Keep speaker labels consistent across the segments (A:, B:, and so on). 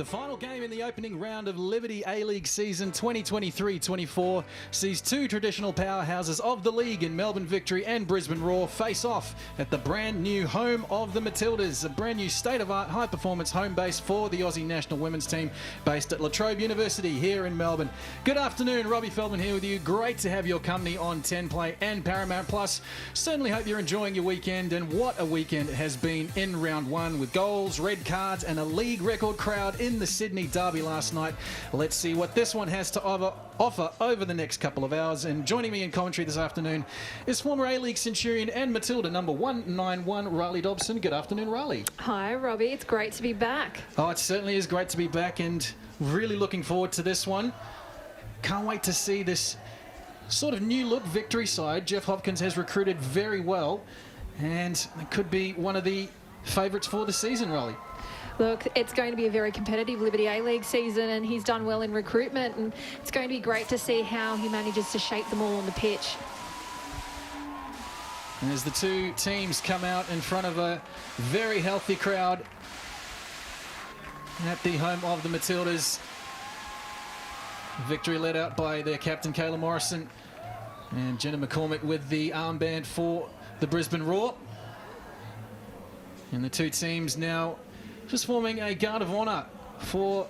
A: The final game in the opening round of Liberty A-League season 2023-24 sees two traditional powerhouses of the league in Melbourne Victory and Brisbane Roar face off at the brand new home of the Matildas, a brand new state-of-art high-performance home base for the Aussie national women's team based at La Trobe University here in Melbourne. Good afternoon, Robbie Feldman here with you. Great to have your company on 10 Play and Paramount Plus. Certainly hope you're enjoying your weekend, and what a weekend it has been in round one with goals, red cards and a league record crowd in the Sydney derby last night. Let's see what this one has to offer over the next couple of hours. And joining me in commentary this afternoon is former A-League Centurion and Matilda number 191, Riley Dobson. Good afternoon, Riley.
B: Hi, Robbie. It's great to be back.
A: Oh, it certainly is great to be back, and really looking forward to this one. Can't wait to see this sort of new look Victory side. Jeff Hopkins has recruited very well, and it could be one of the favourites for the season, Riley.
B: Look, it's going to be a very competitive Liberty A-League season, and he's done well in recruitment, and it's going to be great to see how he manages to shape them all on the pitch.
A: And as the two teams come out in front of a very healthy crowd at the home of the Matildas, Victory led out by their captain Kayla Morrison, and Jenna McCormick with the armband for the Brisbane Roar. And the two teams now just forming a guard of honour for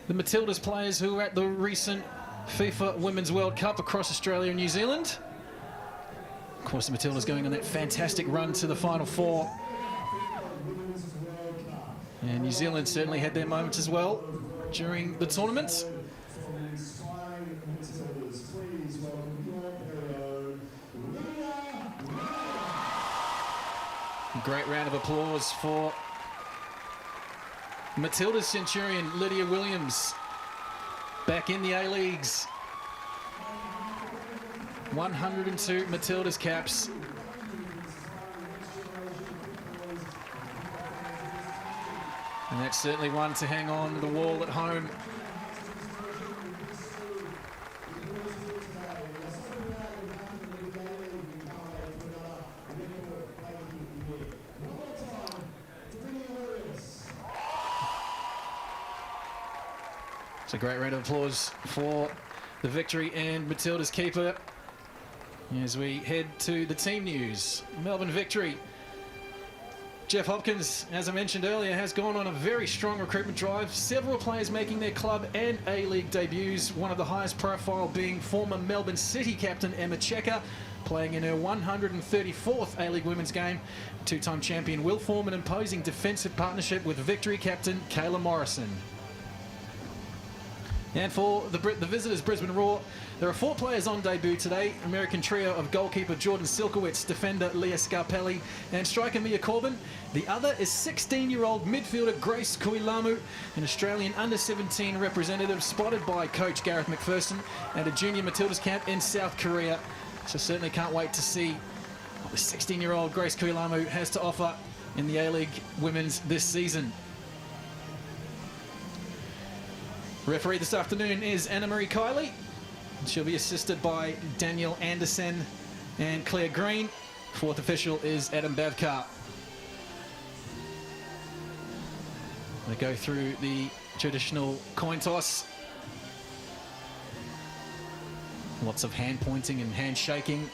A: the Matildas players who were at the recent FIFA Women's World Cup across Australia and New Zealand. Of course, the Matildas going on that fantastic run to the Final Four. And New Zealand certainly had their moments as well during the tournament. A great round of applause for Matilda's Centurion Lydia Williams, back in the A-Leagues. 102 Matildas caps. And that's certainly one to hang on the wall at home. It's a great round of applause for the Victory and Matilda's keeper as we head to the team news. Melbourne Victory. Jeff Hopkins, as I mentioned earlier, has gone on a very strong recruitment drive. Several players making their club and A-League debuts, one of the highest profile being former Melbourne City captain Emma Checker, playing in her 134th A-League women's game. Two-time champion will form an imposing defensive partnership with Victory captain Kayla Morrison. And for the visitors, Brisbane Roar, there are 4 players on debut today. American trio of goalkeeper Jordan Silkowitz, defender Leah Scarpelli, and striker Mia Corbin. The other is 16-year-old midfielder Grace Kuilamu, an Australian under-17 representative spotted by coach Gareth McPherson at a junior Matildas camp in South Korea. So certainly can't wait to see what the 16-year-old Grace Kuilamu has to offer in the A-League Women's this season. Referee this afternoon is Anna-Marie Kiley. She'll be assisted by Danielle Anderson and Claire Green. Fourth official is Adam Bavkar. They go through the traditional coin toss. Lots of hand pointing and hand shaking.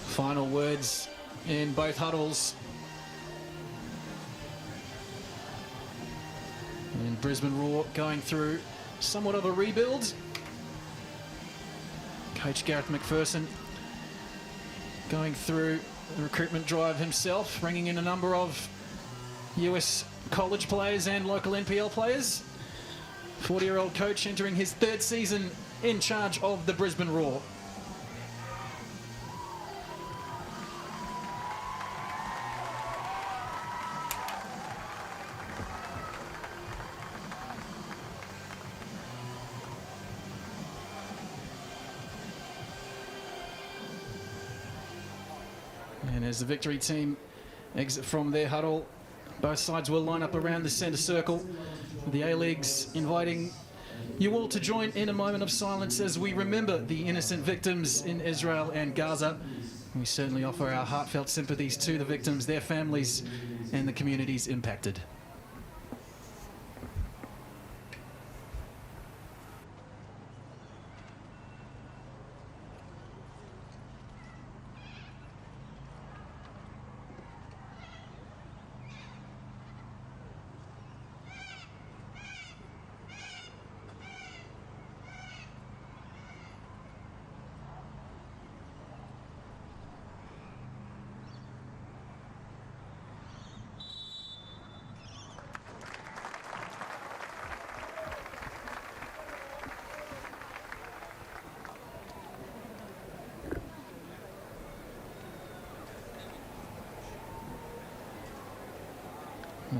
A: Final words in both huddles. And Brisbane Roar going through somewhat of a rebuild. Coach Gareth McPherson going through the recruitment drive himself, bringing in a number of US college players and local NPL players. 40-year-old coach entering his 3rd season in charge of the Brisbane Roar. And as the Victory team exit from their huddle, both sides will line up around the centre circle. The A-Leagues inviting you all to join in a moment of silence as we remember the innocent victims in Israel and Gaza. We certainly offer our heartfelt sympathies to the victims, their families, and the communities impacted.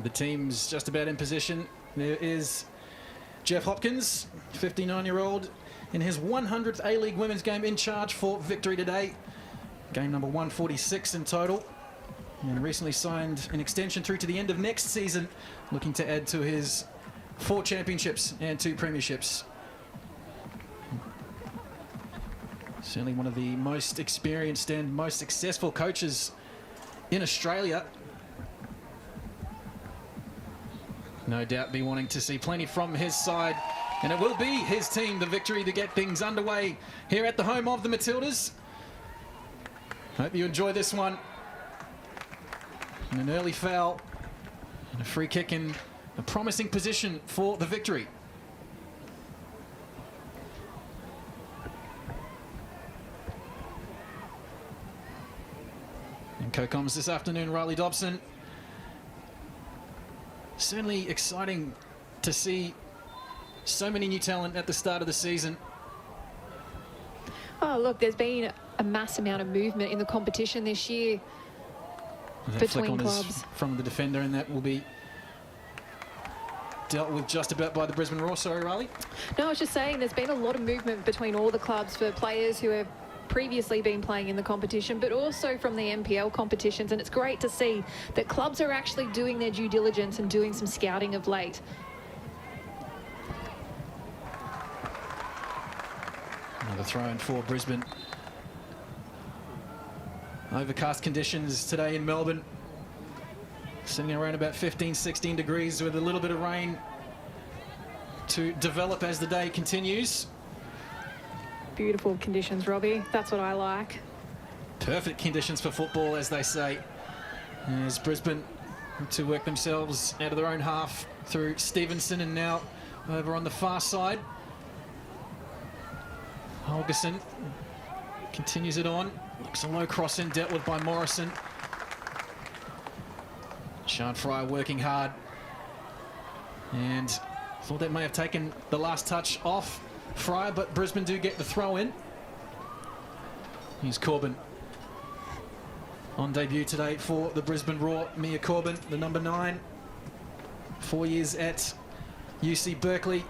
A: The team's just about in position. There is Jeff Hopkins, 59-year-old, in his 100th A-League women's game in charge for victory today. Game number 146 in total. And recently signed an extension through to the end of next season, looking to add to his 4 championships and 2 premierships. Certainly one of the most experienced and most successful coaches in Australia. No doubt be wanting to see plenty from his side, and it will be his team, the victory, to get things underway here at the home of the Matildas. Hope you enjoy this one. And an early foul and a free kick in a promising position for the victory. And co-coms this afternoon, Riley Dobson. Certainly exciting to see so many new talent at the start of the season.
B: Oh, look, there's been a mass amount of movement in the competition this year between clubs.
A: From the defender, and that will be dealt with just about by the Brisbane Roar. Sorry, Riley.
B: No, I was just saying there's been a lot of movement between all the clubs for players who have previously been playing in the competition, but also from the NPL competitions, and it's great to see that clubs are actually doing their due diligence and doing some scouting of late.
A: Another throw in for Brisbane. Overcast conditions today in Melbourne, sitting around about 15-16 degrees with a little bit of rain to develop as the day continues.
B: Beautiful conditions, Robbie. That's what I like.
A: Perfect conditions for football, as they say. As Brisbane to work themselves out of their own half through Stevenson, and now over on the far side. Holgerson continues it on. Looks a low cross in, dealt with by Morrison. Sean Fry working hard. And thought that may have taken the last touch off Fry, but Brisbane do get the throw in. Here's Corbin on debut today for the Brisbane Roar. Mia Corbin, the number 9. 4 years at UC Berkeley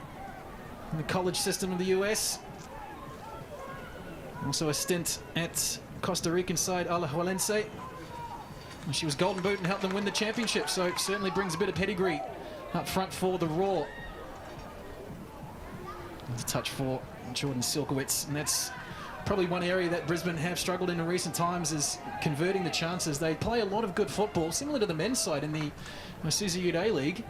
A: in the college system of the US. Also a stint at Costa Rican side Alajuelense. She was Golden Boot and helped them win the championship, so certainly brings a bit of pedigree up front for the Roar. There's a touch for Jordan Silkowitz, and that's probably one area that Brisbane have struggled in recent times, is converting the chances. They play a lot of good football, similar to the men's side in the Isuzu Ute A-League.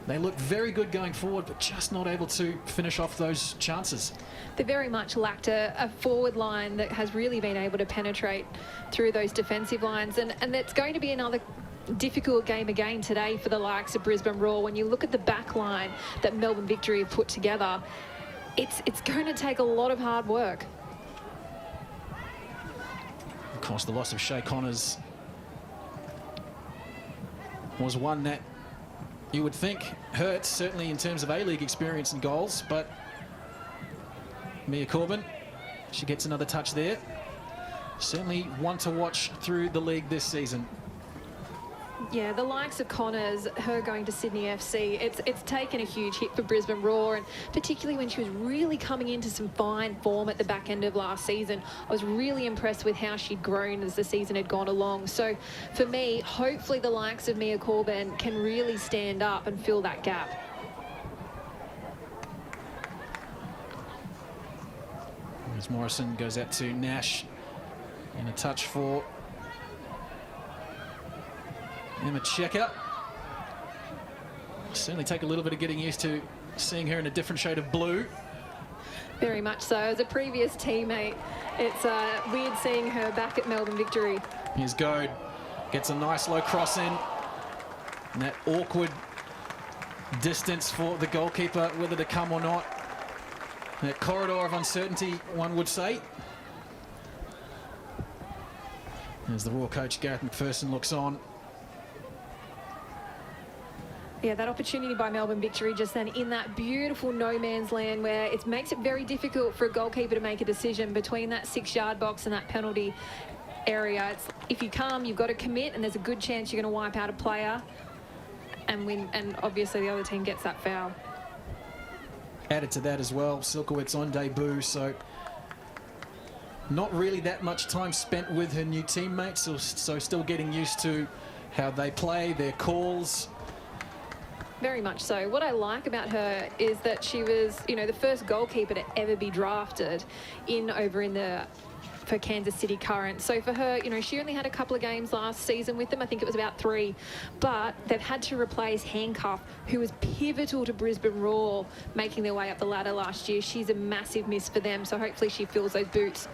A: They look very good going forward, but just not able to finish off those chances.
B: They very much lacked a forward line that has really been able to penetrate through those defensive lines, and it's going to be another difficult game again today for the likes of Brisbane Roar. When you look at the back line that Melbourne Victory have put together, it's going to take a lot of hard work.
A: Of course, the loss of Shay Connors was one that you would think hurts, certainly in terms of A-League experience and goals, but Mia Corbin, she gets another touch there. Certainly one to watch through the league this season.
B: Yeah, the likes of Connors, her going to Sydney FC, it's taken a huge hit for Brisbane Roar, and particularly when she was really coming into some fine form at the back end of last season. I was really impressed with how she'd grown as the season had gone along. So for me, hopefully the likes of Mia Corbin can really stand up and fill that gap.
A: As Morrison goes out to Nash. And a touch for Emma Checker. Certainly take a little bit of getting used to seeing her in a different shade of blue.
B: Very much so. As a previous teammate, it's weird seeing her back at Melbourne Victory.
A: Here's Goad. Gets a nice low cross in. And that awkward distance for the goalkeeper, whether to come or not. That corridor of uncertainty, one would say. As the Raw coach, Gareth McPherson, looks on.
B: Yeah, that opportunity by Melbourne Victory just then in that beautiful no man's land where it makes it very difficult for a goalkeeper to make a decision between that 6-yard box and that penalty area. It's, if you come, you've got to commit, and there's a good chance you're going to wipe out a player and win. And obviously the other team gets that foul.
A: Added to that as well, Silkowitz on debut, so not really that much time spent with her new teammates, so still getting used to how they play, their calls.
B: Very much so. What I like about her is that she was, you know, the first goalkeeper to ever be drafted for Kansas City Current. So for her, you know, she only had a couple of games last season with them. I think it was about 3. But they've had to replace Handcuff, who was pivotal to Brisbane Roar making their way up the ladder last year. She's a massive miss for them, so hopefully she fills those boots.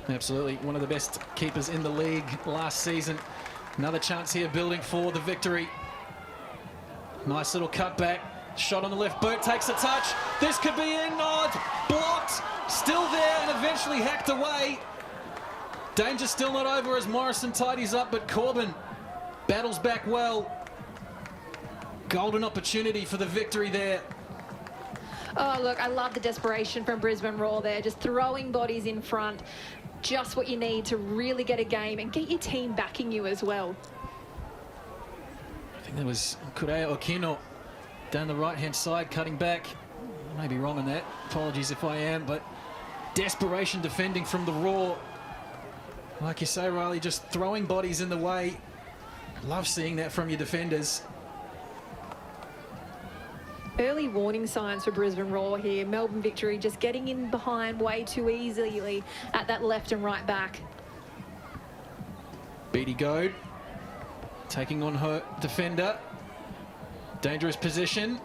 A: Absolutely. One of the best keepers in the league last season. Another chance here building for the Victory. Nice little cutback. Shot on the left boot, takes a touch. This could be in. Oh, it's blocked. Still there and eventually hacked away. Danger still not over as Morrison tidies up, but Corbin battles back well. Golden opportunity for the Victory there.
B: Oh, look, I love the desperation from Brisbane Roar there. Just throwing bodies in front. Just what you need to really get a game and get your team backing you as well.
A: I think there was Kurea Okino down the right-hand side, cutting back. I may be wrong on that. Apologies if I am, but desperation defending from the Raw. Like you say, Riley, just throwing bodies in the way. Love seeing that from your defenders.
B: Early warning signs for Brisbane Roar here. Melbourne Victory just getting in behind way too easily at that left and right back.
A: Beatty Goad taking on her defender. Dangerous position.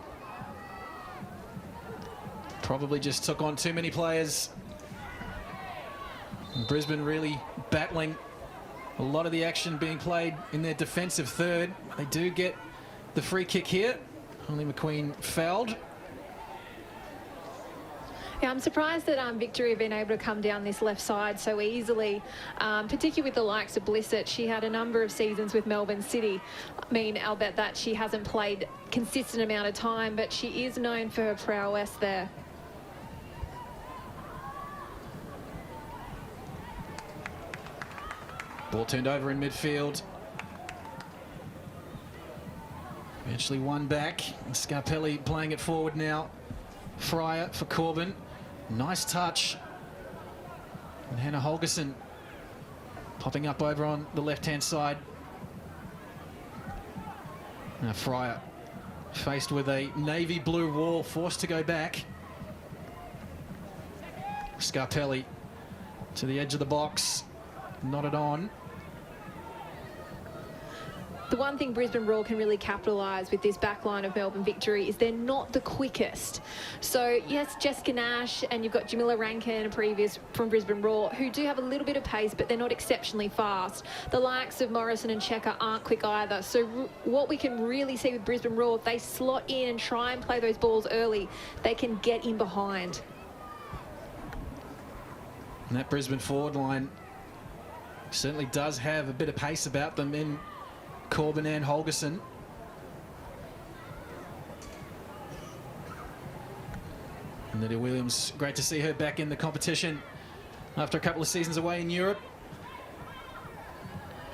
A: Probably just took on too many players. And Brisbane really battling. A lot of the action being played in their defensive third. They do get the free kick here. Only McQueen fouled.
B: Yeah, I'm surprised that Victory have been able to come down this left side so easily, particularly with the likes of Blissett. She had a number of seasons with Melbourne City. I mean, I'll bet that she hasn't played a consistent amount of time, but she is known for her prowess there.
A: Ball turned over in midfield. Eventually one back. Scarpelli playing it forward now. Fryer for Corbin. Nice touch. And Hannah Holgerson popping up over on the left-hand side. Now Fryer faced with a navy blue wall, forced to go back. Scarpelli to the edge of the box. Nodded on.
B: The one thing Brisbane Roar can really capitalise with this back line of Melbourne Victory is they're not the quickest. So, yes, Jessica Nash and you've got Jamila Rankin, a previous from Brisbane Roar, who do have a little bit of pace, but they're not exceptionally fast. The likes of Morrison and Checker aren't quick either. So what we can really see with Brisbane Roar, if they slot in and try and play those balls early, they can get in behind.
A: And that Brisbane forward line certainly does have a bit of pace about them in Corbin and Holgerson. And Lydia Williams, great to see her back in the competition after a couple of seasons away in Europe.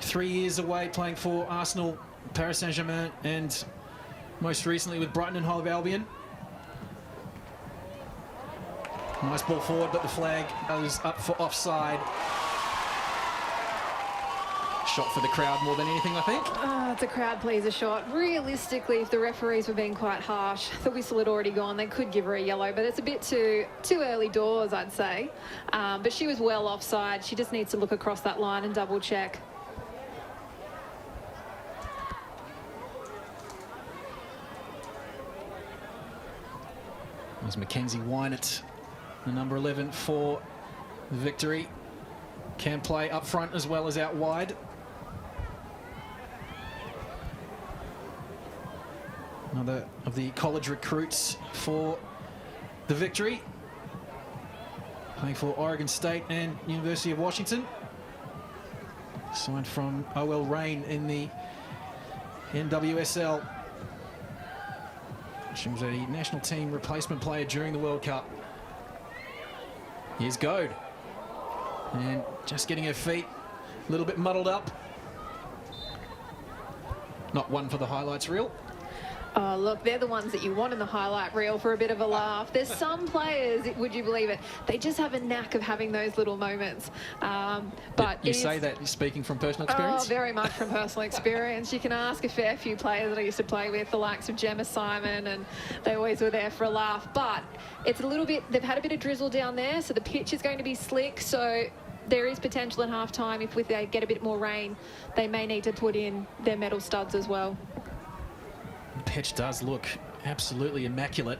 A: 3 years away playing for Arsenal, Paris Saint-Germain, and most recently with Brighton and Hove Albion. Nice ball forward, but the flag goes up for offside. shot for the crowd more than anything, I think.
B: It's a crowd pleaser shot. Realistically, if the referees were being quite harsh, the whistle had already gone. They could give her a yellow, but it's a bit too early doors, I'd say. But she was well offside. She just needs to look across that line and double check.
A: There's Mackenzie Wynett, the number 11 for Victory. Can play up front as well as out wide. Another of the college recruits for the Victory. Playing for Oregon State and University of Washington. Signed from OL Reign in the NWSL. She was a national team replacement player during the World Cup. Here's Goad. And just getting her feet a little bit muddled up. Not one for the highlights reel.
B: Oh, look, they're the ones that you want in the highlight reel for a bit of a laugh. There's some players, would you believe it, they just have a knack of having those little moments. But
A: you say that you're speaking from personal experience?
B: Oh, very much from personal experience. You can ask a fair few players that I used to play with, the likes of Gemma Simon, and they always were there for a laugh. But it's a little bit, they've had a bit of drizzle down there, so the pitch is going to be slick. So there is potential at half-time if they get a bit more rain, they may need to put in their metal studs as well.
A: The pitch does look absolutely immaculate.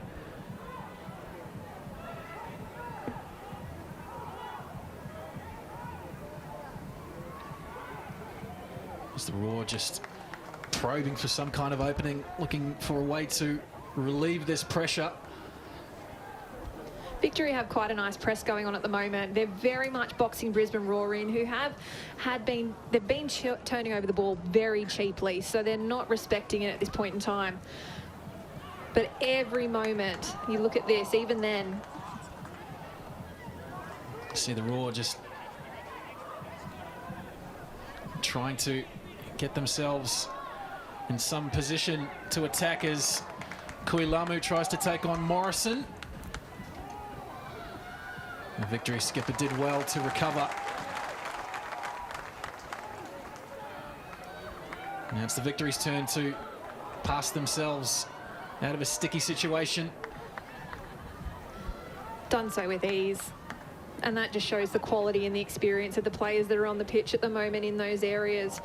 A: As the Roar just probing for some kind of opening, looking for a way to relieve this pressure.
B: Victory have quite a nice press going on at the moment. They're very much boxing Brisbane Roar in, who they've been turning over the ball very cheaply, so they're not respecting it at this point in time. But every moment, you look at this, even then.
A: See the Roar just trying to get themselves in some position to attack as Kuilamu tries to take on Morrison. The Victory skipper did well to recover. Now it's the Victory's turn to pass themselves out of a sticky situation.
B: Done so with ease. And that just shows the quality and the experience of the players that are on the pitch at the moment in those areas.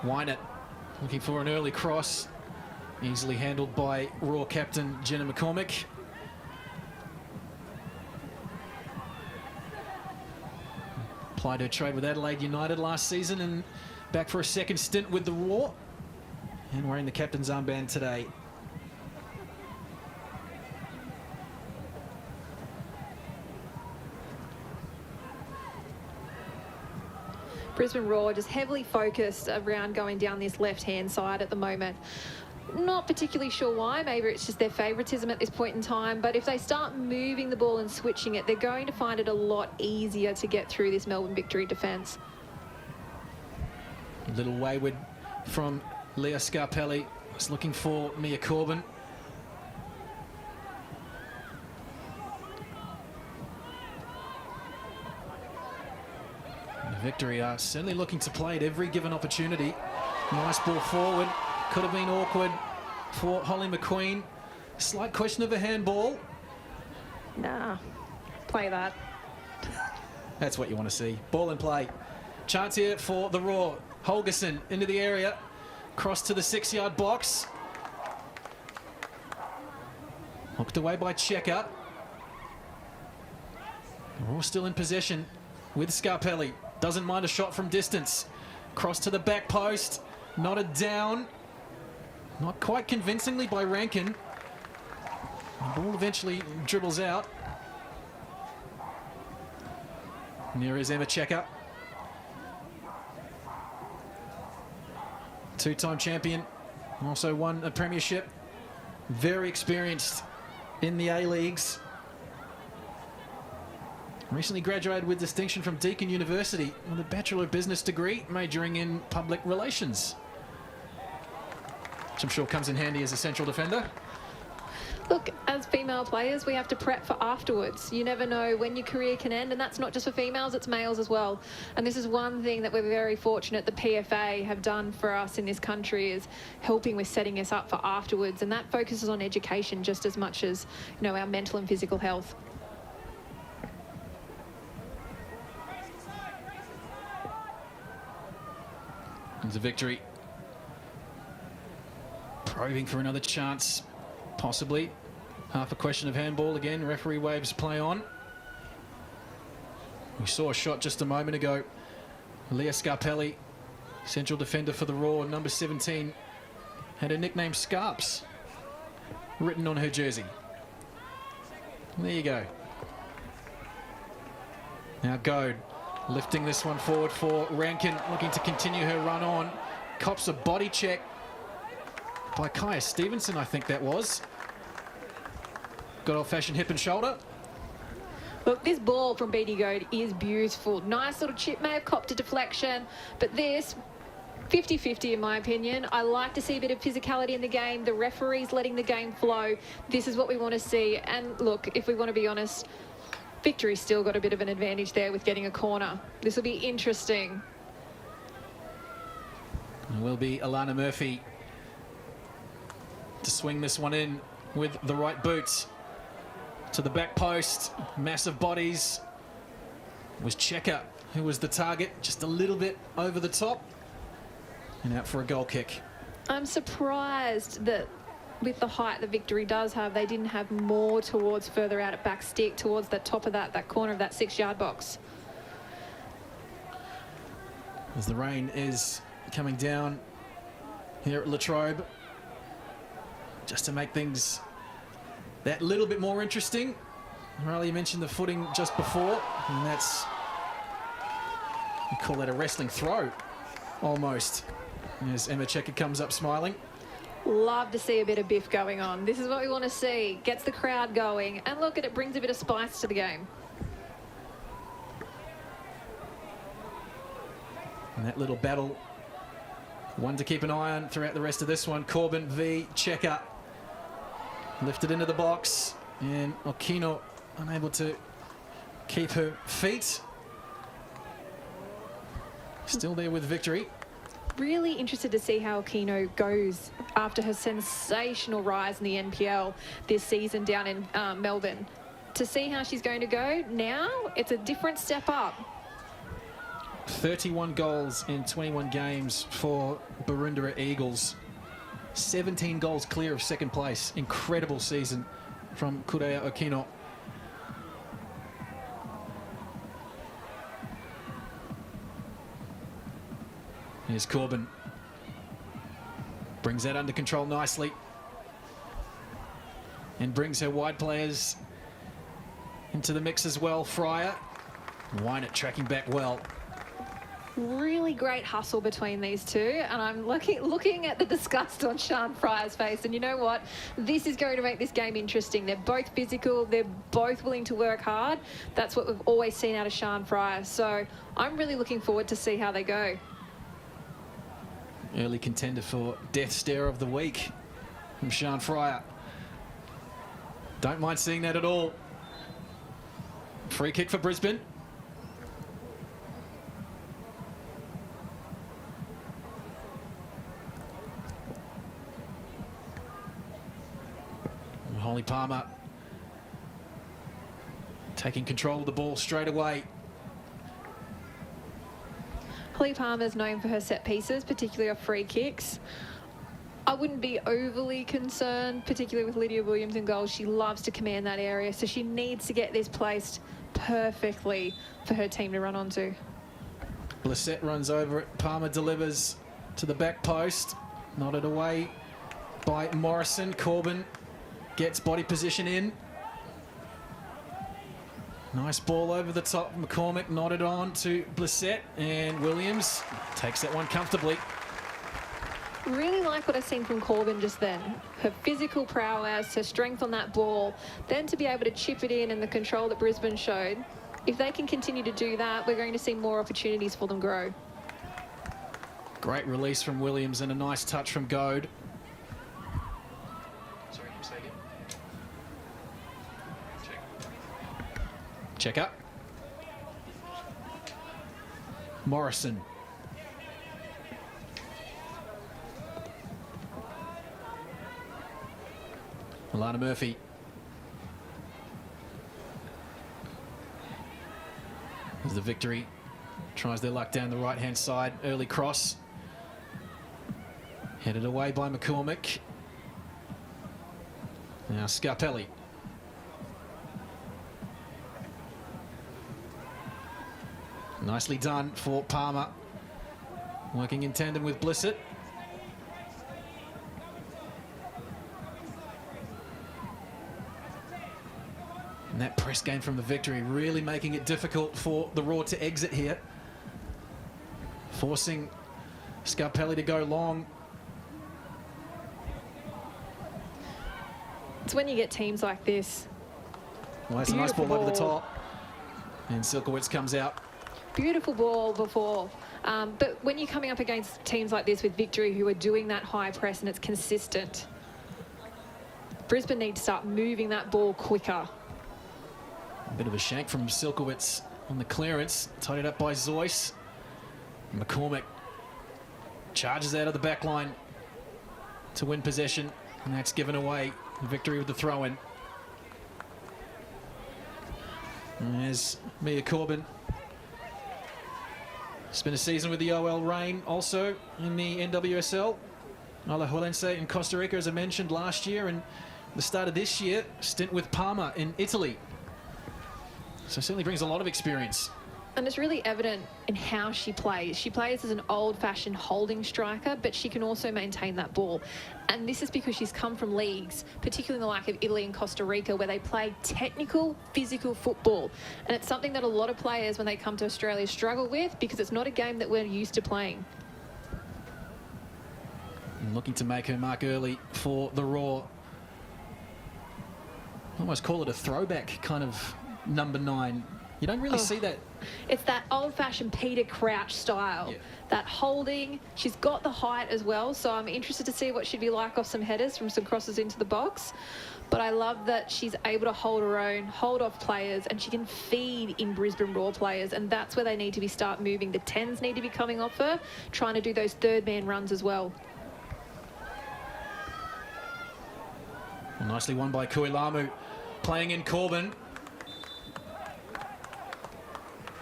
A: Wynett looking for an early cross. Easily handled by Roar captain Jenna McCormick. Applied her trade with Adelaide United last season and back for a second stint with the Roar. And wearing the captain's armband today.
B: Brisbane Roar just heavily focused around going down this left-hand side at the moment. Not particularly sure why, maybe it's just their favouritism at this point in time, but if they start moving the ball and switching it, they're going to find it a lot easier to get through this Melbourne Victory defence.
A: A little wayward from Leah Scarpelli. Just looking for Mia Corbin. The Victory are certainly looking to play at every given opportunity. Nice ball forward. Could have been awkward for Holly McQueen. Slight question of a handball.
B: Nah, play that.
A: That's what you want to see. Ball in play. Chance here for the Roar. Holgerson into the area. Cross to the 6-yard box. Hooked away by Checker. Roar still in possession with Scarpelli. Doesn't mind a shot from distance. Cross to the back post. Knotted down. Not quite convincingly by Rankin. The ball eventually dribbles out. Near is Emma Checker. Two-time champion. Also won a premiership. Very experienced in the A-Leagues. Recently graduated with distinction from Deakin University with a Bachelor of Business degree, majoring in public relations. Which I'm sure comes in handy as a central defender.
B: Look, as female players, we have to prep for afterwards. You never know when your career can end, and that's not just for females, it's males as well. And this is one thing that we're very fortunate the PFA have done for us in this country, is helping with setting us up for afterwards, and that focuses on education just as much as, you know, our mental and physical health.
A: There's a victory. Probing for another chance, possibly. Half a question of handball again. Referee waves play on. We saw a shot just a moment ago. Leah Scarpelli, central defender for the Raw, number 17, had her nickname Scarps written on her jersey. There you go. Now Goad lifting this one forward for Rankin, looking to continue her run on. Cops a body check by Kaya Stevenson, I think that was. Good old-fashioned hip and shoulder.
B: Look, this ball from BD Goad is beautiful. Nice little chip, may have copped a deflection, but this, 50-50 in my opinion. I like to see a bit of physicality in the game. The referee's letting the game flow. This is what we want to see. And look, if we want to be honest, Victory's still got a bit of an advantage there with getting a corner. This will be interesting.
A: It will be Alana Murphy to swing this one in with the right boots. To the back post, massive bodies. It was Checker who was the target, just a little bit over the top. And out for a goal kick.
B: I'm surprised that with the height that Victory does have, they didn't have more towards further out at back stick, towards that top of that corner of that 6-yard box.
A: As the rain is coming down here at Latrobe, just to make things that little bit more interesting. Riley, you mentioned the footing just before, and that's, you call that a wrestling throw, almost. As Emma Checker comes up smiling.
B: Love to see a bit of biff going on. This is what we want to see. Gets the crowd going. And look, it brings a bit of spice to the game.
A: And that little battle, one to keep an eye on throughout the rest of this one. Corbin v Checker. Lifted into the box. And Okino unable to keep her feet. Still there with Victory.
B: Really interested to see how Okino goes after her sensational rise in the NPL this season down in Melbourne. To see how she's going to go now, it's a different step up.
A: 31 goals in 21 games for Barundara Eagles. 17 goals clear of second place. Incredible season from Kureya Okino. Here's Corbin. Brings that under control nicely. And brings her wide players into the mix as well. Fryer. Wynett tracking back well.
B: Really great hustle between these two, and I'm looking at the disgust on Sian Fryer's face, and you know what? This is going to make this game interesting. They're both physical, they're both willing to work hard. That's what we've always seen out of Sian Fryer, so I'm really looking forward to see how they go.
A: Early contender for Death Stare of the Week from Sian Fryer. Don't mind seeing that at all. Free kick for Brisbane. Holly Palmer taking control of the ball straight away.
B: Holly Palmer is known for her set pieces, particularly off free kicks. I wouldn't be overly concerned, particularly with Lydia Williams in goal. She loves to command that area, so she needs to get this placed perfectly for her team to run onto.
A: Blissett runs over it. Palmer delivers to the back post. Nodded away by Morrison. Corbin gets body position in. Nice ball over the top. McCormick nodded on to Blissett, and Williams takes that one comfortably.
B: Really like what I've seen from Corbin just then. Her physical prowess, her strength on that ball, then to be able to chip it in and the control that Brisbane showed. If they can continue to do that, we're going to see more opportunities for them grow.
A: Great release from Williams and a nice touch from Goad. Sorry, can you say again? Check up. Morrison. Alana Murphy. As the Victory tries their luck down the right-hand side. Early cross. Headed away by McCormick. Now Scarpelli. Nicely done for Palmer. Working in tandem with Blissett. And that press game from the Victory really making it difficult for the Raw to exit here. Forcing Scarpelli to go long.
B: It's when you get teams like this.
A: Well, that's a nice ball over the top. And Silkowitz comes out.
B: Beautiful ball before. But when you're coming up against teams like this with Victory who are doing that high press and it's consistent, Brisbane need to start moving that ball quicker.
A: A bit of a shank from Silkowitz on the clearance. Tied up by Zoyce. McCormick charges out of the back line to win possession. And that's given away. Victory with the throw-in. There's Mia Corbin. Spent a season with the OL Reign also in the NWSL. Alajuelense in Costa Rica, as I mentioned, last year, and the start of this year, stint with Parma in Italy. So certainly brings a lot of experience.
B: And it's really evident in how she plays. She plays as an old-fashioned holding striker, but she can also maintain that ball. And this is because she's come from leagues, particularly in the like of Italy and Costa Rica, where they play technical, physical football. And it's something that a lot of players, when they come to Australia, struggle with because it's not a game that we're used to playing.
A: And looking to make her mark early for the Raw. Almost call it a throwback kind of number 9. You don't really see that.
B: It's that old-fashioned Peter Crouch style.
A: Yeah.
B: That holding. She's got the height as well, so I'm interested to see what she'd be like off some headers from some crosses into the box. But I love that she's able to hold her own, hold off players, and she can feed in Brisbane Raw players, and that's where they need to be start moving. The 10s need to be coming off her, trying to do those third-man runs as well.
A: Well, nicely won by Kuilamu, playing in Corbin.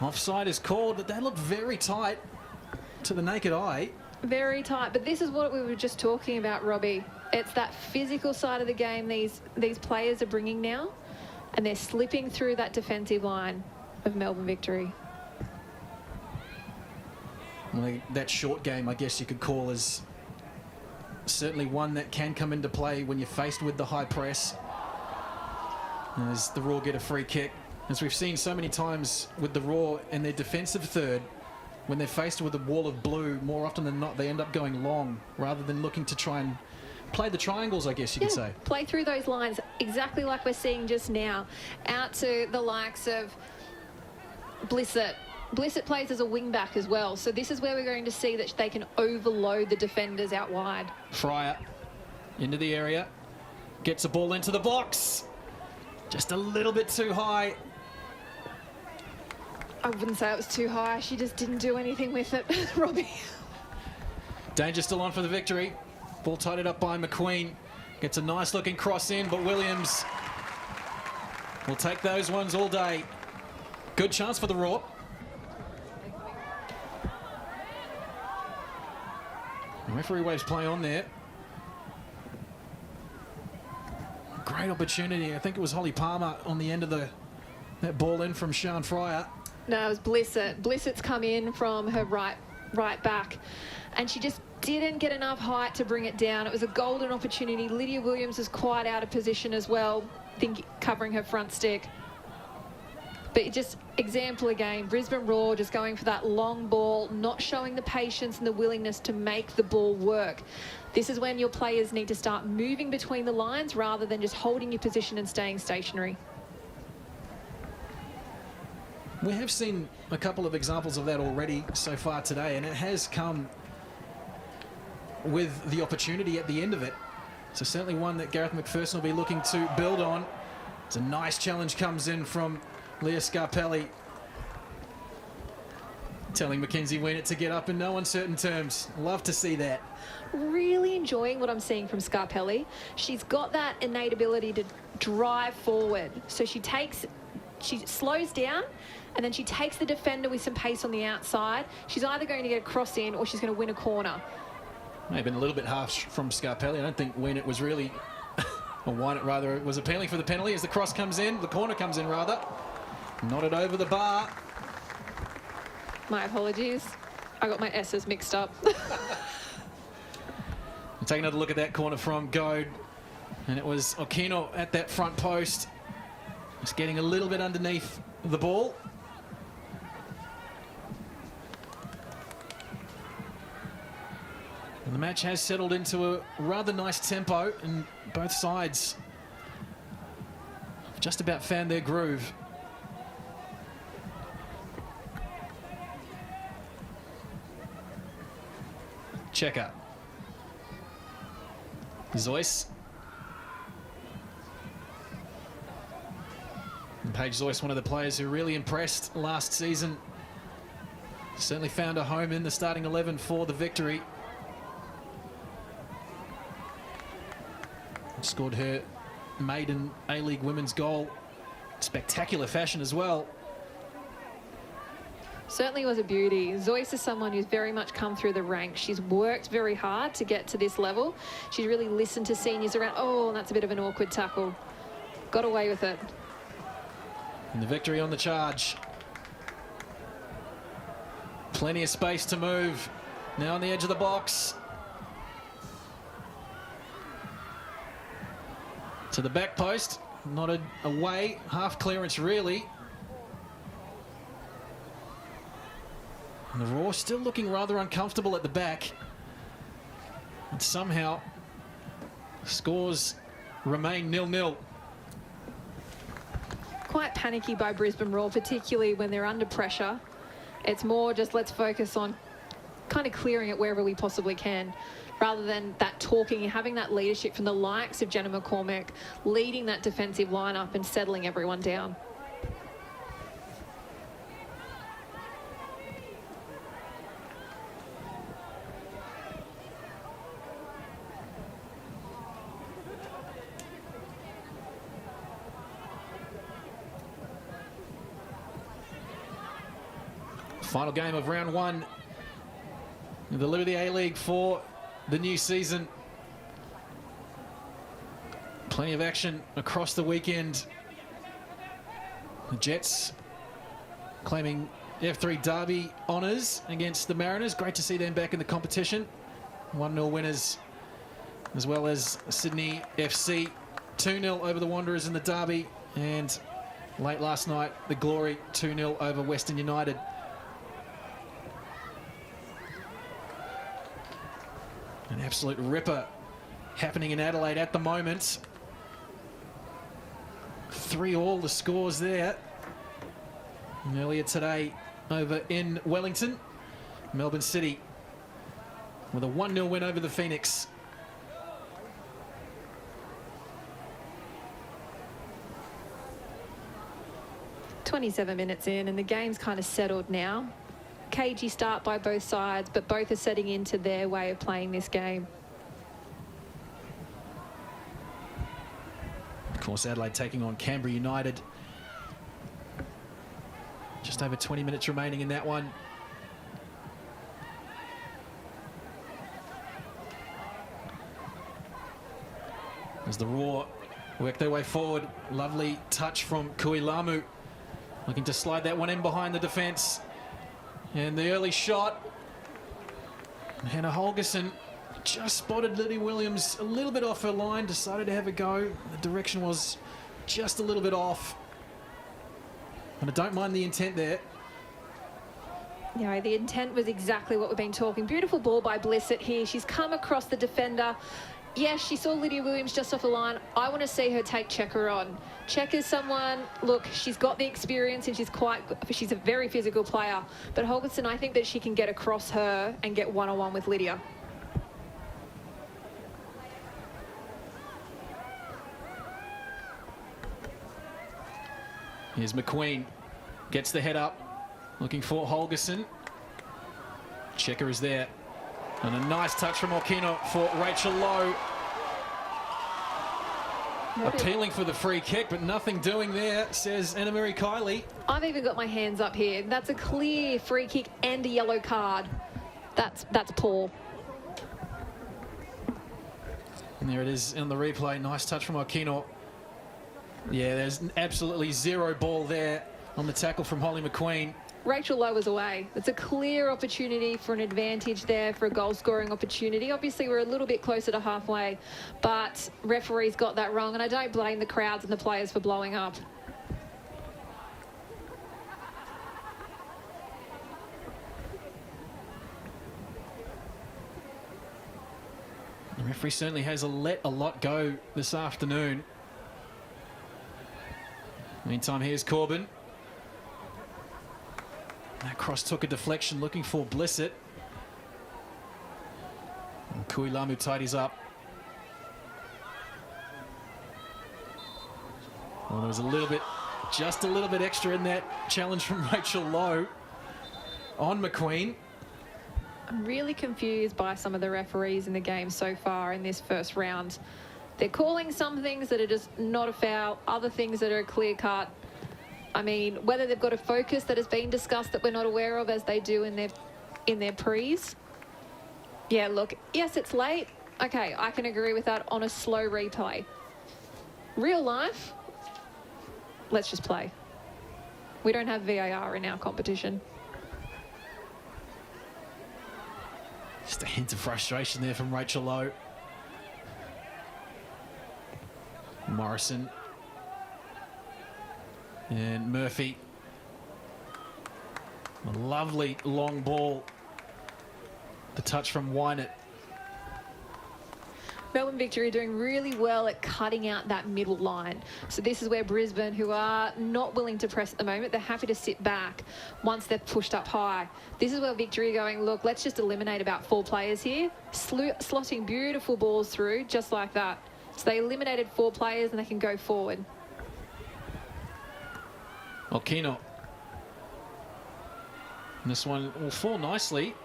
A: Offside is called, but they look very tight to the naked eye.
B: Very tight, but this is what we were just talking about, Robbie. It's that physical side of the game these players are bringing now, and they're slipping through that defensive line of Melbourne Victory.
A: Well, that short game, I guess you could call, is certainly one that can come into play when you're faced with the high press. As the Raw get a free kick. As we've seen so many times with the Raw in their defensive third, when they're faced with a wall of blue, more often than not, they end up going long rather than looking to try and play the triangles, I guess you could say.
B: Play through those lines exactly like we're seeing just now. Out to the likes of Blissett. Blissett plays as a wing-back as well, so this is where we're going to see that they can overload the defenders out wide.
A: Fryer into the area, gets a ball into the box. Just a little bit too high.
B: I wouldn't say it was too high. She just didn't do anything with it, Robbie.
A: Danger still on for the Victory. Ball tied up by McQueen. Gets a nice looking cross in, but Williams will take those ones all day. Good chance for the Raw. The referee waves play on there. Great opportunity. I think it was Holly Palmer on the end of that ball in from Sian Fryer.
B: No, it was Blissett. Blissett's come in from her right back, and she just didn't get enough height to bring it down. It was a golden opportunity. Lydia Williams is quite out of position as well, covering her front stick. But just example again, Brisbane Raw just going for that long ball, not showing the patience and the willingness to make the ball work. This is when your players need to start moving between the lines rather than just holding your position and staying stationary.
A: We have seen a couple of examples of that already so far today, and it has come with the opportunity at the end of it. So certainly one that Gareth McPherson will be looking to build on. It's a nice challenge comes in from Leah Scarpelli telling Mackenzie Wienert to get up in no uncertain terms. Love to see that.
B: Really enjoying what I'm seeing from Scarpelli. She's got that innate ability to drive forward. So she slows down, and then she takes the defender with some pace on the outside. She's either going to get a cross in or she's going to win a corner.
A: May have been a little bit harsh from Scarpelli. I don't think Wienert was really, or Wienert rather, was appealing for the penalty as the cross comes in, the corner comes in rather. Nodded over the bar.
B: My apologies. I got my S's mixed up.
A: Take another look at that corner from Goad. And it was Okino at that front post. Just getting a little bit underneath the ball. And the match has settled into a rather nice tempo, and both sides have just about found their groove. Checker. Zoyce. And Paige Zoyce, one of the players who really impressed last season. Certainly found a home in the starting 11 for the Victory. Scored her maiden A-League women's goal. Spectacular fashion as well.
B: Certainly was a beauty. Zoyce is someone who's very much come through the ranks. She's worked very hard to get to this level. She's really listened to seniors around. Oh, and that's a bit of an awkward tackle. Got away with it.
A: And the Victory on the charge. Plenty of space to move. Now on the edge of the box. To the back post. Nodded away. Half clearance really. And the Raw still looking rather uncomfortable at the back. And somehow scores remain 0-0.
B: Quite panicky by Brisbane Raw, particularly when they're under pressure. It's more just let's focus on kind of clearing it wherever we possibly can, rather than that talking and having that leadership from the likes of Jenna McCormick, leading that defensive lineup and settling everyone down.
A: Final game of round one of the Liberty A-League for the new season. Plenty of action across the weekend. The Jets claiming F3 Derby honours against the Mariners. Great to see them back in the competition. 1-0 winners, as well as Sydney FC. 2-0 over the Wanderers in the Derby. And late last night, the Glory 2-0 over Western United. An absolute ripper happening in Adelaide at the moment. 3-3 the scores there. And earlier today over in Wellington, Melbourne City with a 1-0 win over the Phoenix.
B: "27 minutes in and the game's kind of settled now. Cagey start by both sides, but both are setting into their way of playing this game.
A: Of course, Adelaide taking on Canberra United. Just over 20 minutes remaining in that one. As the Raw work their way forward, lovely touch from Kui Lamu, looking to slide that one in behind the defence. And the early shot, Hannah Holgerson just spotted Liddy Williams a little bit off her line, decided to have a go. The direction was just a little bit off. And I don't mind the intent there.
B: Yeah, the intent was exactly what we've been talking. Beautiful ball by Blissett here. She's come across the defender. Yes, she saw Lydia Williams just off the line. I want to see her take Checker on. Checker's someone, look, she's got the experience and she's a very physical player. But Holgerson, I think that she can get across her and get one-on-one with Lydia.
A: Here's McQueen. Gets the head up, looking for Holgerson. Checker is there. And a nice touch from Okino for Rachel Lowe. Appealing for the free kick, but nothing doing there, says Anna Marie Kiley.
B: I've even got my hands up here. That's a clear free kick and a yellow card. That's poor.
A: And there it is in the replay. Nice touch from Okino. Yeah, there's absolutely zero ball there on the tackle from Holly McQueen.
B: Rachel Lowe was away. It's a clear opportunity for an advantage there for a goal-scoring opportunity. Obviously, we're a little bit closer to halfway, but referees got that wrong, and I don't blame the crowds and the players for blowing up.
A: The referee certainly has let a lot go this afternoon. Meantime, here's Corbin. That cross took a deflection, looking for Blissett. And Kuilamu tidies up. Well, there was just a little bit extra in that challenge from Rachel Lowe on McQueen.
B: I'm really confused by some of the referees in the game so far in this first round. They're calling some things that are just not a foul, other things that are clear cut. I mean, whether they've got a focus that has been discussed that we're not aware of, as they do in their pre's. Yeah, look, yes, it's late. Okay, I can agree with that on a slow replay. Real life, let's just play. We don't have VAR in our competition.
A: Just a hint of frustration there from Rachel Lowe. Morrison. And Murphy. A lovely long ball. The touch from Wynett.
B: Melbourne Victory are doing really well at cutting out that middle line. So this is where Brisbane, who are not willing to press at the moment, they're happy to sit back once they're pushed up high. This is where Victory are going, look, let's just eliminate about 4 players here. Slotting beautiful balls through, just like that. So they eliminated 4 players and they can go forward.
A: Okino. And this one will fall nicely.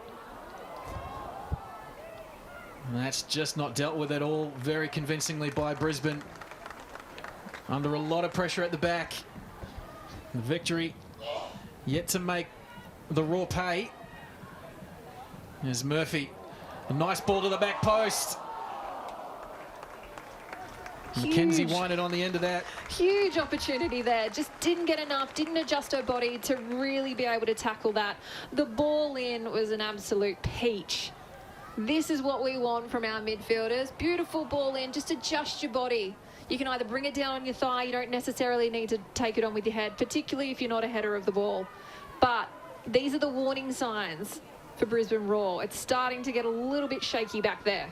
A: And that's just not dealt with at all very convincingly by Brisbane. Under a lot of pressure at the back. The Victory yet to make the Raw pay. There's Murphy. A nice ball to the back post. Mackenzie Wynett on the end of that.
B: Huge opportunity there. Just didn't get enough, didn't adjust her body to really be able to tackle that. The ball in was an absolute peach. This is what we want from our midfielders. Beautiful ball in, just adjust your body. You can either bring it down on your thigh, you don't necessarily need to take it on with your head, particularly if you're not a header of the ball. But these are the warning signs for Brisbane Raw. It's starting to get a little bit shaky back there.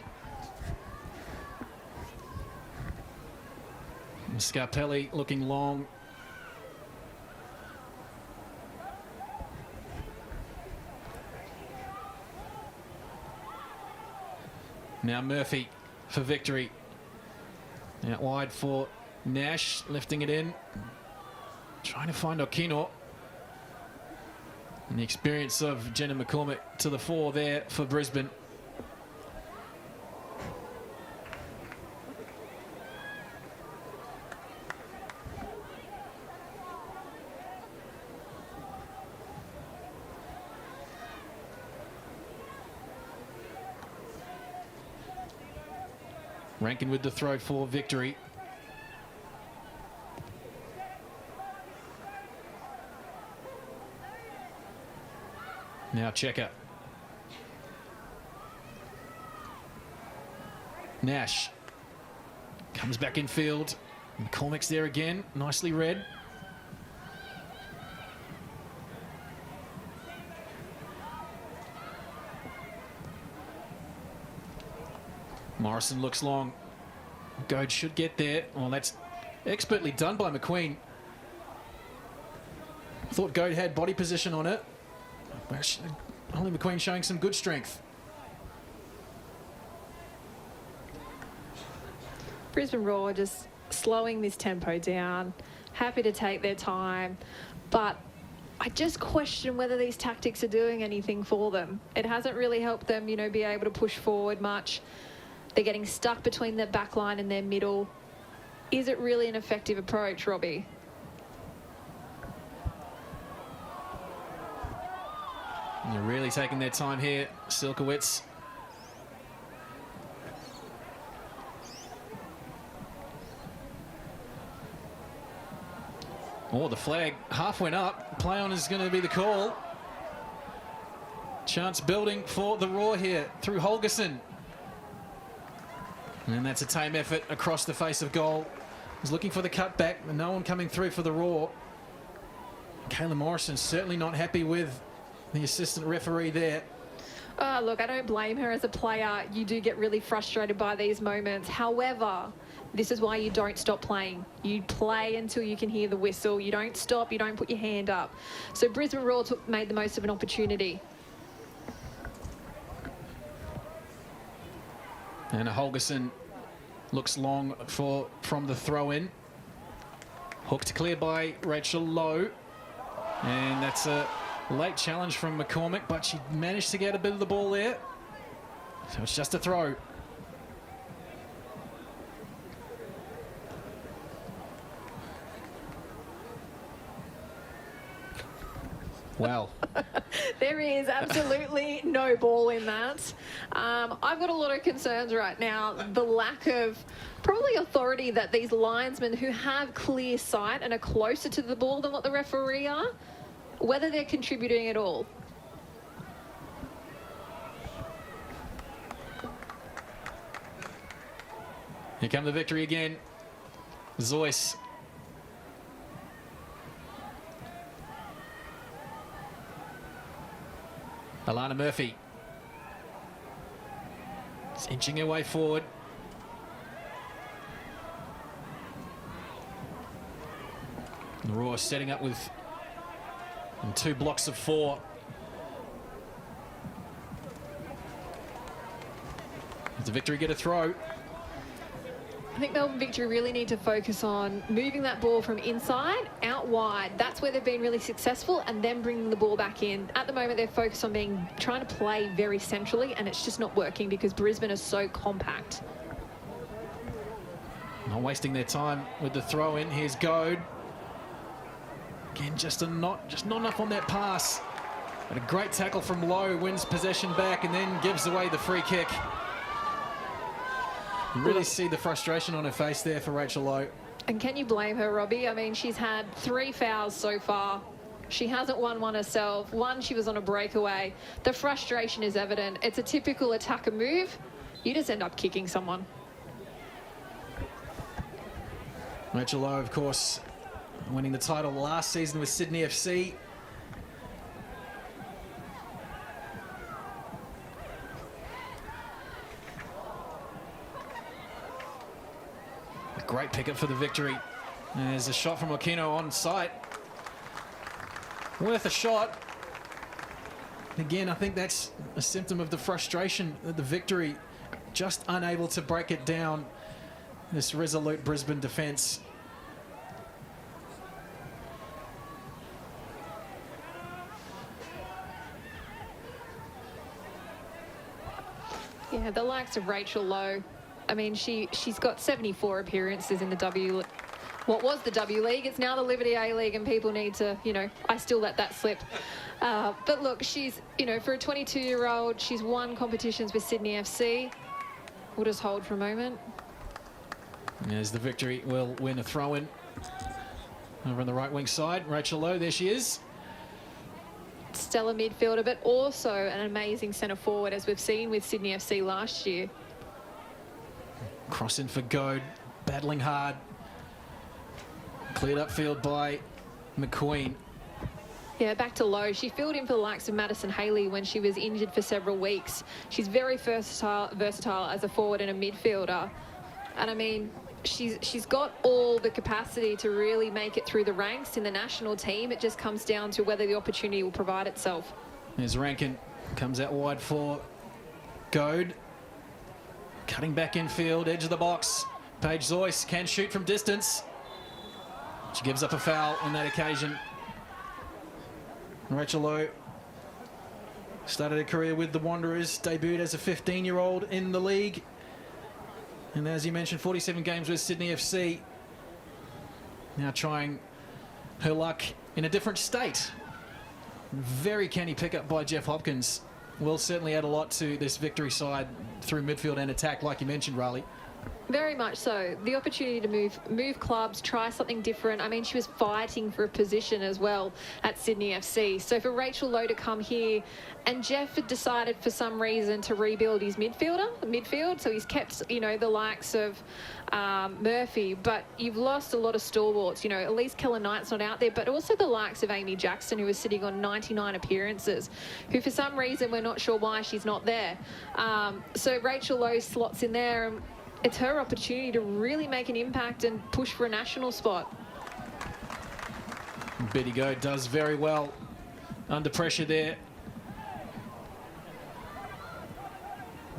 A: Scarpelli looking long. Now Murphy for Victory. Out wide for Nash, lifting it in. Trying to find Okino. And the experience of Jenna McCormick to the fore there for Brisbane. Rankin with the throw for Victory. Now Checker. Nash comes back in field. McCormick's there again, nicely read. Morrison looks long. Goad should get there. Well, that's expertly done by McQueen. Thought Goad had body position on it. Holly McQueen showing some good strength.
B: Brisbane Raw are just slowing this tempo down. Happy to take their time. But I just question whether these tactics are doing anything for them. It hasn't really helped them, you know, be able to push forward much. They're getting stuck between their back line and their middle. Is it really an effective approach, Robbie?
A: They're really taking their time here, Silkowitz. Oh, the flag half went up. Play on is going to be the call. Chance building for the Roar here through Holgerson. And that's a tame effort across the face of goal. He's looking for the cutback, but no one coming through for the Roar. Kayla Morrison certainly not happy with the assistant referee there.
B: Look, I don't blame her as a player. You do get really frustrated by these moments. However, this is why you don't stop playing. You play until you can hear the whistle. You don't stop. You don't put your hand up. So Brisbane Roar made the most of an opportunity.
A: And Holgerson looks long from the throw-in. Hooked clear by Rachel Lowe. And that's a late challenge from McCormick, but she managed to get a bit of the ball there. So it's just a throw. Wow.
B: There is absolutely no ball in that. I've got a lot of concerns right now. The lack of probably authority that these linesmen who have clear sight and are closer to the ball than what the referee are, whether they're contributing at all.
A: Here come the Victory again. Zoyce. Alana Murphy. It's inching her way forward. The Roar setting up with two blocks of 4. Does the Victory get a throw?
B: I think Melbourne Victory really need to focus on moving that ball from inside out wide. That's where they've been really successful, and then bringing the ball back in. At the moment, they're focused on trying to play very centrally, and it's just not working because Brisbane is so compact.
A: Not wasting their time with the throw in. Here's Goad. Again, just not enough on that pass. But a great tackle from Lowe, wins possession back, and then gives away the free kick. You really see the frustration on her face there for Rachel Lowe.
B: And can you blame her, Robbie? I mean, she's had 3 fouls so far. She hasn't won one herself. One, she was on a breakaway. The frustration is evident. It's a typical attacker move. You just end up kicking someone.
A: Rachel Lowe, of course, winning the title last season with Sydney FC. Great pickup for the Victory. There's a shot from Okino on site. Worth a shot. Again, I think that's a symptom of the frustration that the Victory just unable to break it down. This resolute Brisbane defence.
B: Yeah, the likes of Rachel Lowe. I mean, she's got 74 appearances in the what was the W League. It's now the Liberty A League, and people need to, you know, I still let that slip. But look, she's, you know, for a 22-year-old, she's won competitions with Sydney FC. We'll just hold for a moment.
A: As the Victory will win a throw-in over on the right wing side. Rachel Lowe, there she is.
B: Stellar midfielder, but also an amazing centre forward, as we've seen with Sydney FC last year.
A: Crossing for Goad, battling hard. Cleared upfield by McQueen.
B: Yeah, back to Lowe. She filled in for the likes of Madison Haley when she was injured for several weeks. She's very versatile as a forward and a midfielder. And I mean, she's got all the capacity to really make it through the ranks in the national team. It just comes down to whether the opportunity will provide itself.
A: There's Rankin, comes out wide for Goad. Cutting back infield, edge of the box. Paige Zoyce can shoot from distance. She gives up a foul on that occasion. Rachel Lowe started her career with the Wanderers, debuted as a 15-year-old in the league. And as you mentioned, 47 games with Sydney FC. Now trying her luck in a different state. Very canny pickup by Jeff Hopkins. Will certainly add a lot to this Victory side through midfield and attack, like you mentioned, Riley.
B: Very much so. The opportunity to move clubs, try something different. I mean, she was fighting for a position as well at Sydney FC. So for Rachel Lowe to come here, and Jeff had decided for some reason to rebuild his midfield. So he's kept, you know, the likes of Murphy, but you've lost a lot of stalwarts. You know, at least Kellen Knight's not out there, but also the likes of Amy Jackson, who was sitting on 99 appearances, who for some reason we're not sure why she's not there. So Rachel Lowe slots in there, and it's her opportunity to really make an impact and push for a national spot.
A: Bidigo does very well under pressure there.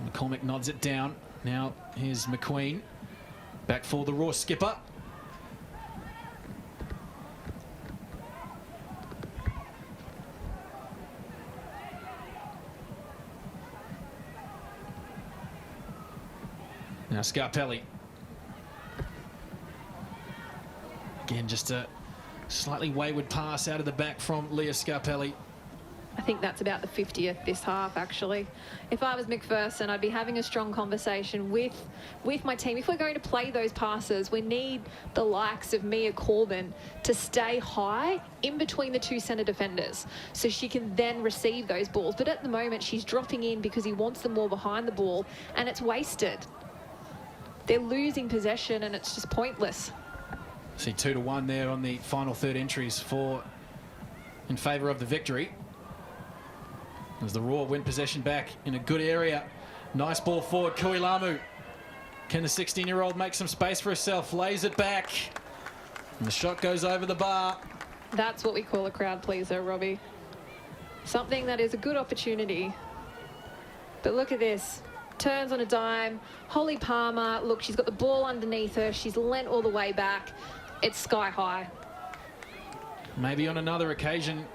A: McCormick nods it down. Now here's McQueen. Back for the Raw skipper. Now Scarpelli. Again, just a slightly wayward pass out of the back from Leah Scarpelli.
B: I think that's about the 50th this half, actually. If I was McPherson, I'd be having a strong conversation with my team. If we're going to play those passes, we need the likes of Mia Corbin to stay high in between the two centre defenders so she can then receive those balls. But at the moment, she's dropping in because he wants them more behind the ball, and it's wasted. They're losing possession, and it's just pointless.
A: See 2-1 there on the final third entries in favour of the Victory. As the Raw win possession back in a good area. Nice ball forward, Kuilamu. Can the 16-year-old make some space for herself? Lays it back. And the shot goes over the bar.
B: That's what we call a crowd pleaser, Robbie. Something that is a good opportunity. But look at this. Turns on a dime. Holly Palmer, look, she's got the ball underneath her. She's lent all the way back. It's sky high.
A: Maybe on another occasion,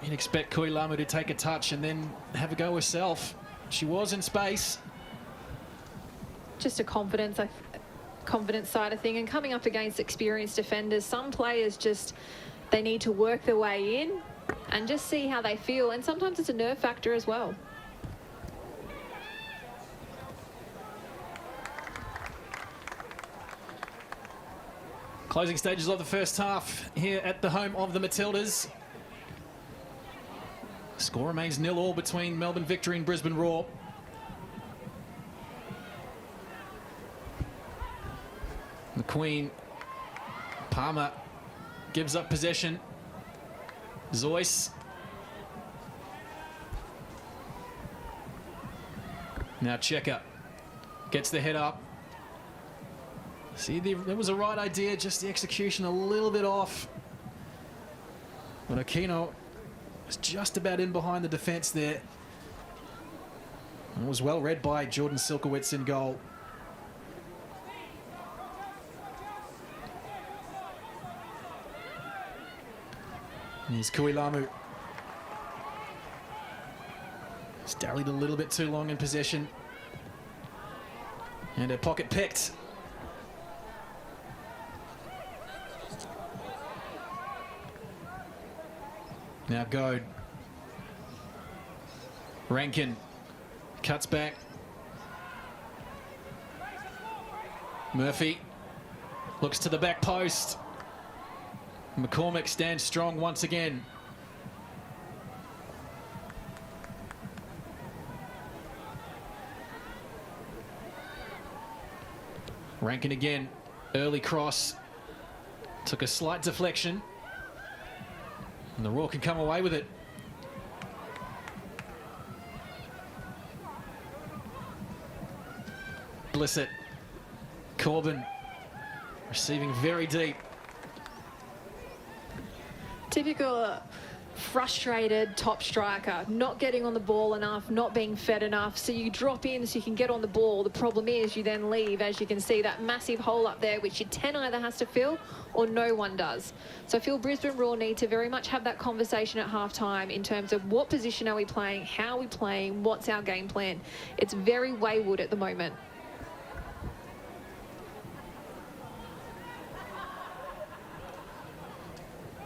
A: you'd expect Kuilamu to take a touch and then have a go herself. She was in space.
B: Just a confidence side of thing. And coming up against experienced defenders, some players just, they need to work their way in and just see how they feel. And sometimes it's a nerve factor as well.
A: Closing stages of the first half here at the home of the Matildas. Score remains 0-0 between Melbourne Victory and Brisbane Roar. McQueen. Palmer gives up possession. Zoyce. Now Checker gets the head up. See, there was a right idea, just the execution a little bit off. But Aquino was just about in behind the defence there. And was well read by Jordan Silkowitz in goal. Here's Kuilamu. He's dallied a little bit too long in possession. And a pocket picked. Now Goad. Rankin cuts back. Murphy looks to the back post. McCormick stands strong once again. Rankin again. Early cross. Took a slight deflection. And the Raw can come away with it. Blissett. Corbin receiving very deep.
B: Typical frustrated top striker, not getting on the ball enough, not being fed enough. So you drop in so you can get on the ball. The problem is you then leave, as you can see, that massive hole up there, which your 10 either has to fill or no one does. So I feel Brisbane Roar need to very much have that conversation at halftime in terms of what position are we playing, how are we playing, what's our game plan. It's very wayward at the moment.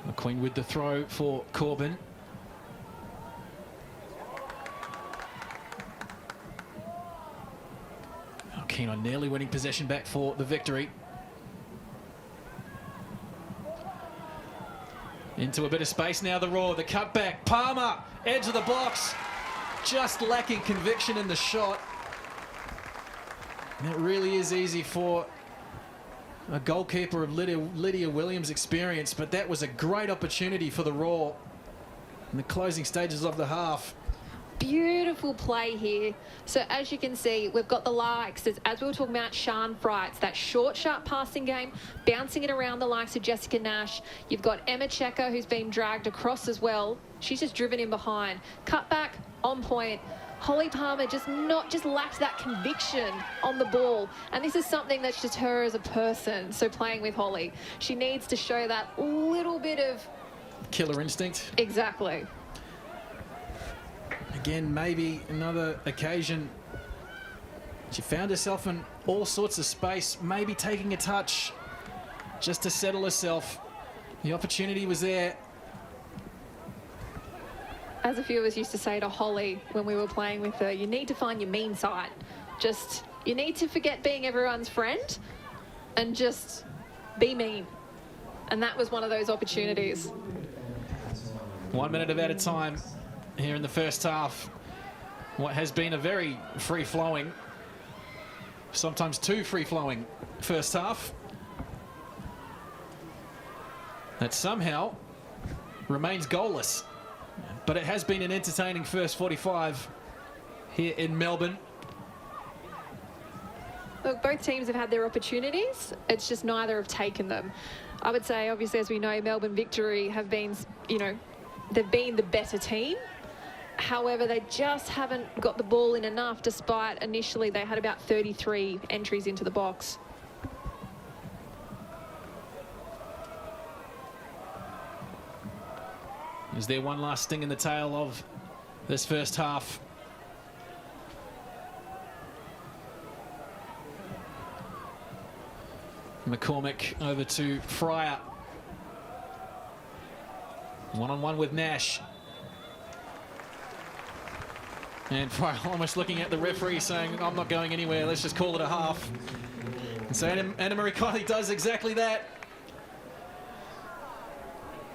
A: McQueen with the throw for Corbin. Keenan nearly winning possession back for the victory. Into a bit of space now, the Roar, the cutback. Palmer, edge of the box. Just lacking conviction in the shot. And it really is easy for a goalkeeper of Lydia Williams' experience, but that was a great opportunity for the Roar in the closing stages of the half.
B: Beautiful play here. So as you can see, we've got the likes, as we were talking about, Sian Frights, that short, sharp passing game, bouncing it around the likes of Jessica Nash. You've got Emma Checker, who's been dragged across as well. She's just driven in behind. Cut back, on point. Holly Palmer just lacked that conviction on the ball. And this is something that's just her as a person. So playing with Holly, she needs to show that little bit of
A: killer instinct.
B: Exactly.
A: Again, maybe another occasion. She found herself in all sorts of space, maybe taking a touch just to settle herself. The opportunity was there.
B: As a few of us used to say to Holly when we were playing with her, you need to find your mean side. You need to forget being everyone's friend and just be mean. And that was one of those opportunities.
A: 1 minute of added time here in the first half. What has been a very free-flowing, sometimes too free-flowing first half. That somehow remains goalless. But it has been an entertaining first 45 here in Melbourne.
B: Look, both teams have had their opportunities. It's just neither have taken them. I would say, obviously, as we know, Melbourne Victory have been, they've been the better team. However, they just haven't got the ball in enough, despite initially they had about 33 entries into the box.
A: Is there one last sting in the tail of this first half? McCormick over to Fryer. One-on-one with Nash. And Fryer almost looking at the referee saying, I'm not going anywhere, let's just call it a half. And so Anna Marie Kiley does exactly that.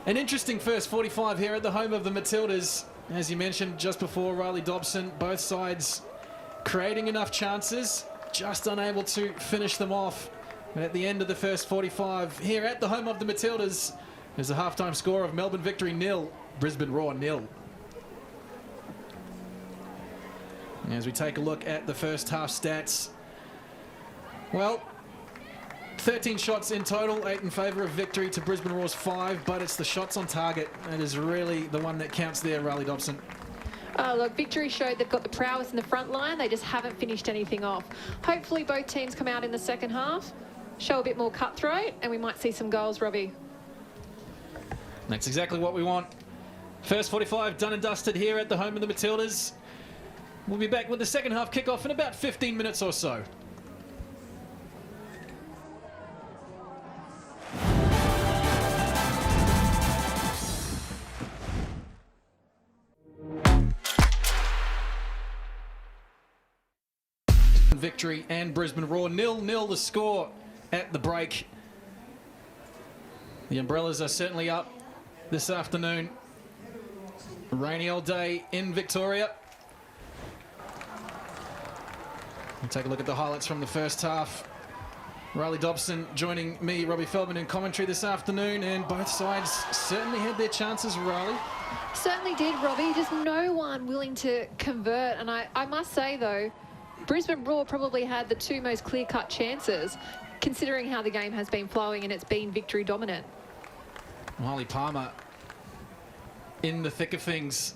A: An interesting first 45 here at the home of the Matildas. As you mentioned just before, Riley Dobson, both sides creating enough chances, just unable to finish them off. And at the end of the first 45 here at the home of the Matildas, there's a halftime score of Melbourne Victory 0, Brisbane Roar 0. As we take a look at the first half stats, well, 13 shots in total, 8 in favour of victory to Brisbane Roar's 5, but it's the shots on target that is really the one that counts there, Riley Dobson.
B: Look, Victory showed they've got the prowess in the front line. They just haven't finished anything off. Hopefully both teams come out in the second half, show a bit more cutthroat, and we might see some goals, Robbie.
A: That's exactly what we want. First 45 done and dusted here at the home of the Matildas. We'll be back with the second half kickoff in about 15 minutes or so. Victory and Brisbane Roar 0-0 the score at the break. The umbrellas are certainly up this afternoon. A rainy old day in Victoria. We'll take a look at the highlights from the first half. Riley Dobson joining me, Robbie Feldman, in commentary this afternoon, and both sides certainly had their chances, Riley.
B: Certainly did, Robbie. Just no one willing to convert. And I must say, though, Brisbane Roar probably had the two most clear-cut chances, considering how the game has been flowing and it's been Victory dominant.
A: Holly Palmer in the thick of things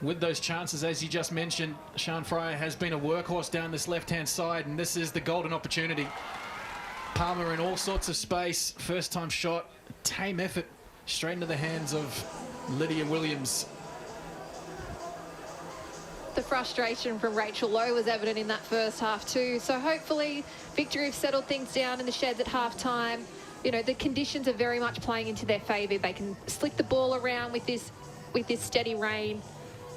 A: with those chances. As you just mentioned, Sian Fryer has been a workhorse down this left-hand side, and this is the golden opportunity. Palmer in all sorts of space, first time shot, tame effort, straight into the hands of Lydia Williams.
B: The frustration from Rachel Lowe was evident in that first half too. So hopefully Victory have settled things down in the sheds at half-time. You know, the conditions are very much playing into their favour. They can slick the ball around with this steady rain.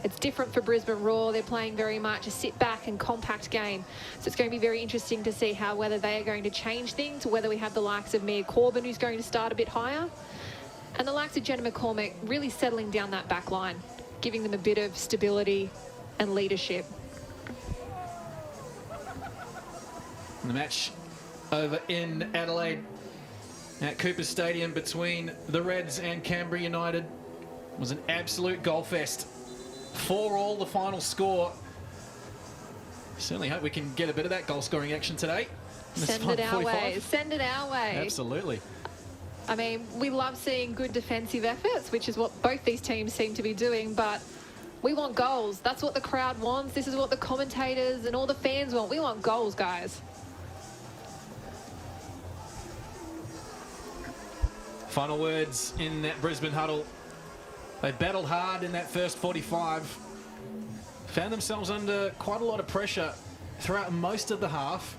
B: It's different for Brisbane Roar. They're playing very much a sit-back and compact game. So it's going to be very interesting to see whether they are going to change things, whether we have the likes of Mia Corbin, who's going to start a bit higher, and the likes of Jenna McCormick really settling down that back line, giving them a bit of stability and leadership.
A: The match over in Adelaide at Cooper Stadium between the Reds and Canberra United was an absolute goal fest. 4-4 the final score. Certainly hope we can get a bit of that goal scoring action today.
B: Send it our way. Send it our way.
A: Absolutely.
B: I mean, we love seeing good defensive efforts, which is what both these teams seem to be doing, but we want goals. That's what the crowd wants. This is what the commentators and all the fans want. We want goals, guys.
A: Final words in that Brisbane huddle. They battled hard in that first 45. Found themselves under quite a lot of pressure throughout most of the half.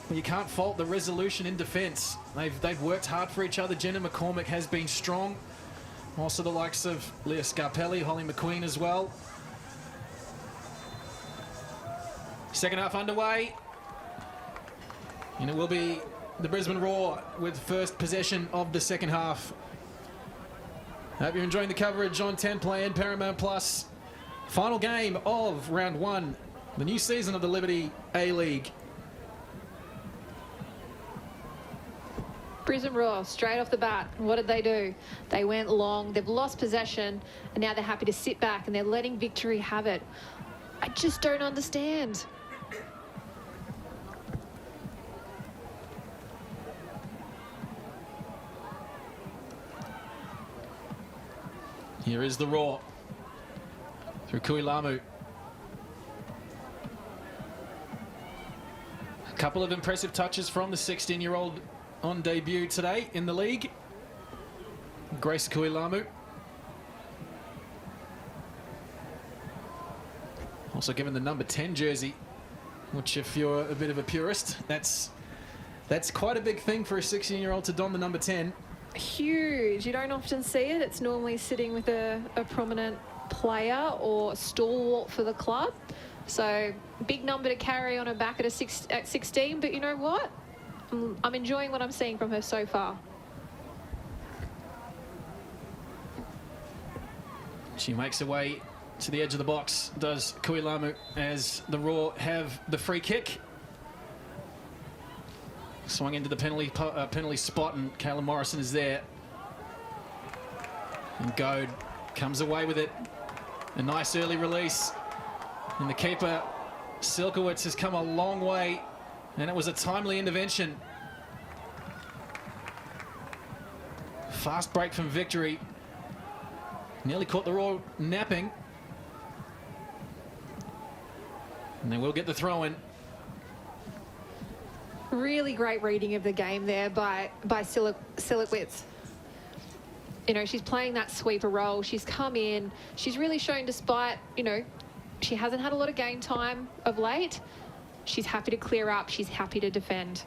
A: But you can't fault the resolution in defence. They've worked hard for each other. Jenna McCormick has been strong. Also the likes of Leah Scarpelli, Holly McQueen as well. Second half underway. And it will be the Brisbane Roar with first possession of the second half. Hope you're enjoying the coverage on 10 Play and Paramount Plus. Final game of round one, the new season of the Liberty A-League.
B: Brisbane Roar, straight off the bat, what did they do? They went long, they've lost possession, and now they're happy to sit back and they're letting Victory have it. I just don't understand.
A: Here is the Roar through Kuilamu. A couple of impressive touches from the 16-year-old on debut today in the league. Grace Kuilamu. Also given the number 10 jersey, which if you're a bit of a purist, that's quite a big thing for a 16-year-old to don the number 10.
B: Huge. You don't often see it. It's normally sitting with a prominent player or stalwart for the club. So big number to carry on her back at 16. But you know what? I'm enjoying what I'm seeing from her so far.
A: She makes her way to the edge of the box, does Kuilamu, as the Roar have the free kick. Swung into the penalty spot, and Kayla Morrison is there. And Goad comes away with it. A nice early release. And the keeper, Silkowitz, has come a long way. And it was a timely intervention. Fast break from Victory. Nearly caught the Roar napping. And they will get the throw in.
B: Really great reading of the game there by Silkowitz. You know, she's playing that sweeper role. She's come in. She's really shown, despite, you know, she hasn't had a lot of game time of late. She's happy to clear up. She's happy to defend.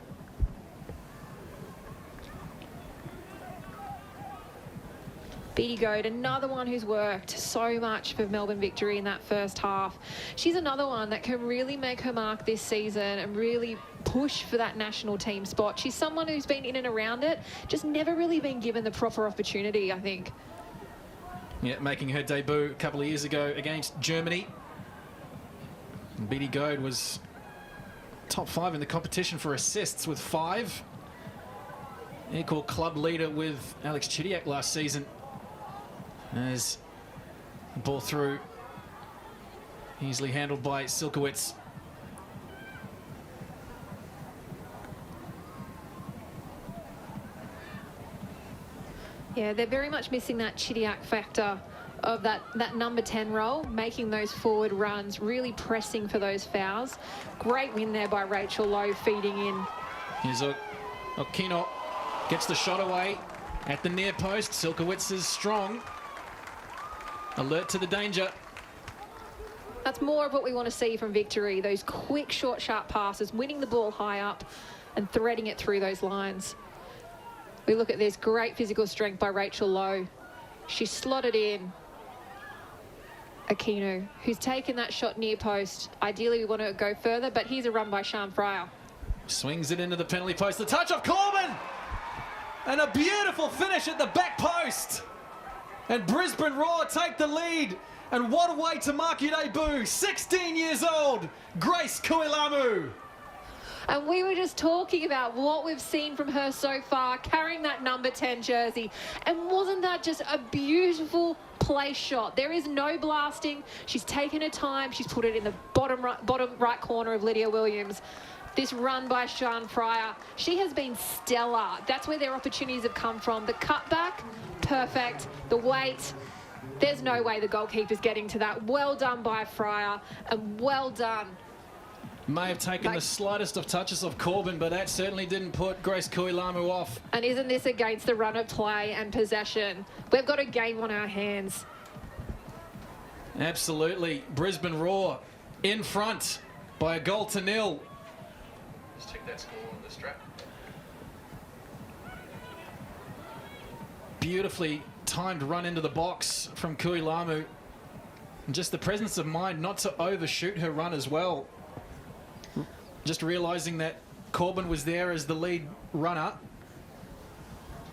B: Beattie Goad, another one who's worked so much for Melbourne Victory in that first half. She's another one that can really make her mark this season and really push for that national team spot. She's someone who's been in and around it, just never really been given the proper opportunity, I think.
A: Yeah, making her debut a couple of years ago against Germany. And Beattie Goad was top 5 in the competition for assists with 5. Equal club leader with Alex Chidiac last season. As the ball through, easily handled by Silkowitz.
B: Yeah, they're very much missing that Chidiac factor of that number 10 role, making those forward runs, really pressing for those fouls. Great win there by Rachel Lowe, feeding in.
A: Here's Okino, gets the shot away at the near post. Silkowitz is strong. Alert to the danger.
B: That's more of what we want to see from Victory. Those quick, short, sharp passes, winning the ball high up and threading it through those lines. We look at this great physical strength by Rachel Lowe. She slotted in Aquino, who's taken that shot near post. Ideally, we want to go further, but here's a run by Sian Fryer.
A: Swings it into the penalty post. The touch of Corbin! And a beautiful finish at the back post. And Brisbane Roar take the lead. And what a way to mark your debut. 16 years old, Grace Kuilamu.
B: And we were just talking about what we've seen from her so far, carrying that number 10 jersey. And wasn't that just a beautiful place shot? There is no blasting. She's taken her time. She's put it in the bottom right corner of Lydia Williams. This run by Sian Fryer, she has been stellar. That's where their opportunities have come from. The cutback, perfect. The weight, there's no way the goalkeeper's getting to that. Well done by Fryer, and well done.
A: May have taken the slightest of touches of Corbin, but that certainly didn't put Grace Kuilamu off.
B: And isn't this against the run of play and possession? We've got a game on our hands.
A: Absolutely. Brisbane Roar in front by a goal to nil. Let's check that score on the strap. Beautifully timed run into the box from Kuilamu. And just the presence of mind not to overshoot her run as well. Just realising that Corbin was there as the lead runner.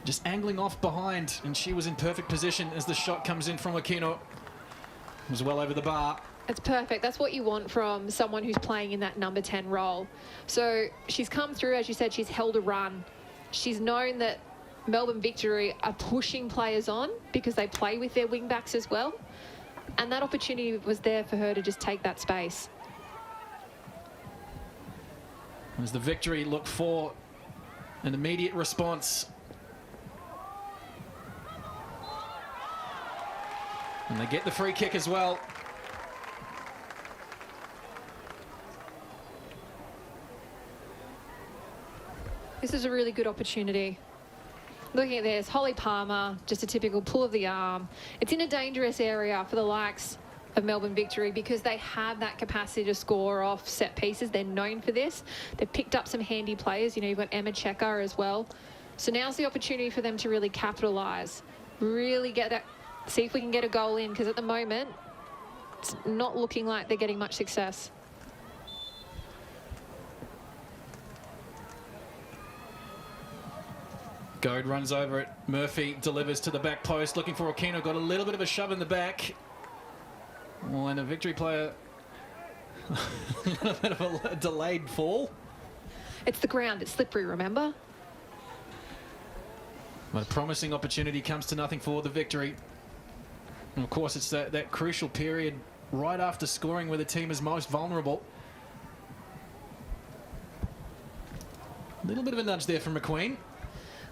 A: Just angling off behind, and she was in perfect position as the shot comes in from Aquino. It was well over the bar.
B: It's perfect. That's what you want from someone who's playing in that number 10 role. So she's come through, as you said, she's held a run. She's known that Melbourne Victory are pushing players on because they play with their wing backs as well. And that opportunity was there for her to just take that space.
A: As the Victory look for an immediate response. And they get the free kick as well.
B: This is a really good opportunity. Looking at this, Holly Palmer, just a typical pull of the arm. It's in a dangerous area for the likes of Melbourne Victory because they have that capacity to score off set pieces. They're known for this. They've picked up some handy players. You know, you've got Emma Checker as well. So now's the opportunity for them to really capitalise, really get that, see if we can get a goal in, because at the moment, it's not looking like they're getting much success.
A: Goad runs over it. Murphy delivers to the back post, looking for Aquino. Got a little bit of a shove in the back. Well, and a Victory player, a little bit of a delayed fall.
B: It's the ground. It's slippery, remember?
A: But a promising opportunity comes to nothing for the Victory. And of course, it's that crucial period right after scoring where the team is most vulnerable. A little bit of a nudge there from McQueen.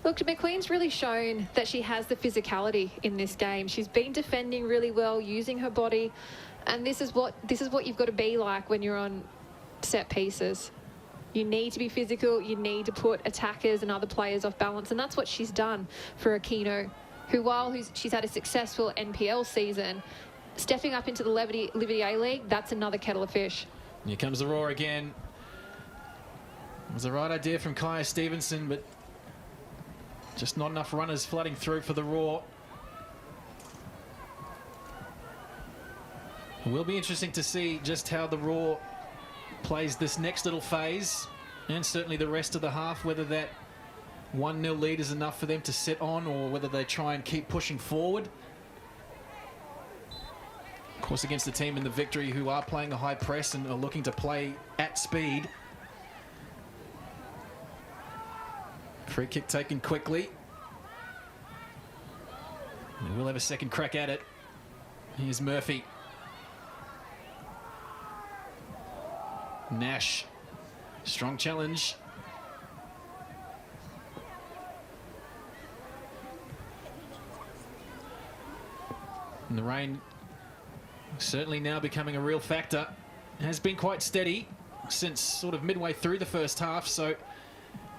B: Look, McQueen's really shown that she has the physicality in this game. She's been defending really well, using her body, and this is what you've got to be like when you're on set pieces. You need to be physical. You need to put attackers and other players off balance, and that's what she's done for Aquino, who while she's had a successful NPL season, stepping up into the Liberty A-League, that's another kettle of fish.
A: Here comes the Roar again. It was the right idea from Kaya Stevenson, but just not enough runners flooding through for the Roar. It will be interesting to see just how the Roar plays this next little phase, and certainly the rest of the half, whether that 1-0 lead is enough for them to sit on or whether they try and keep pushing forward. Of course, against the team in the Victory who are playing a high press and are looking to play at speed. Free kick taken quickly. And we'll have a second crack at it. Here's Murphy. Nash. Strong challenge. And the rain certainly now becoming a real factor. Has been quite steady since sort of midway through the first half, so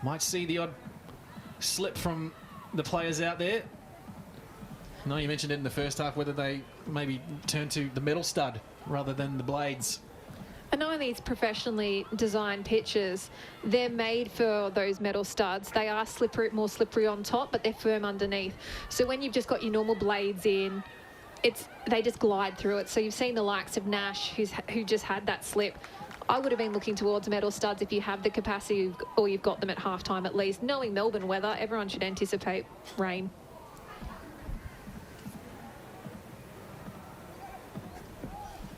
A: might see the odd slip from the players out there. I know you mentioned it in the first half, whether they maybe turn to the metal stud rather than the blades.
B: And knowing these professionally designed pitches, they're made for those metal studs. They are slippery, more slippery on top, but they're firm underneath. So when you've just got your normal blades in, they just glide through it. So you've seen the likes of Nash, who just had that slip. I would have been looking towards metal studs if you have the capacity, or you've got them at halftime at least. Knowing Melbourne weather, everyone should anticipate rain.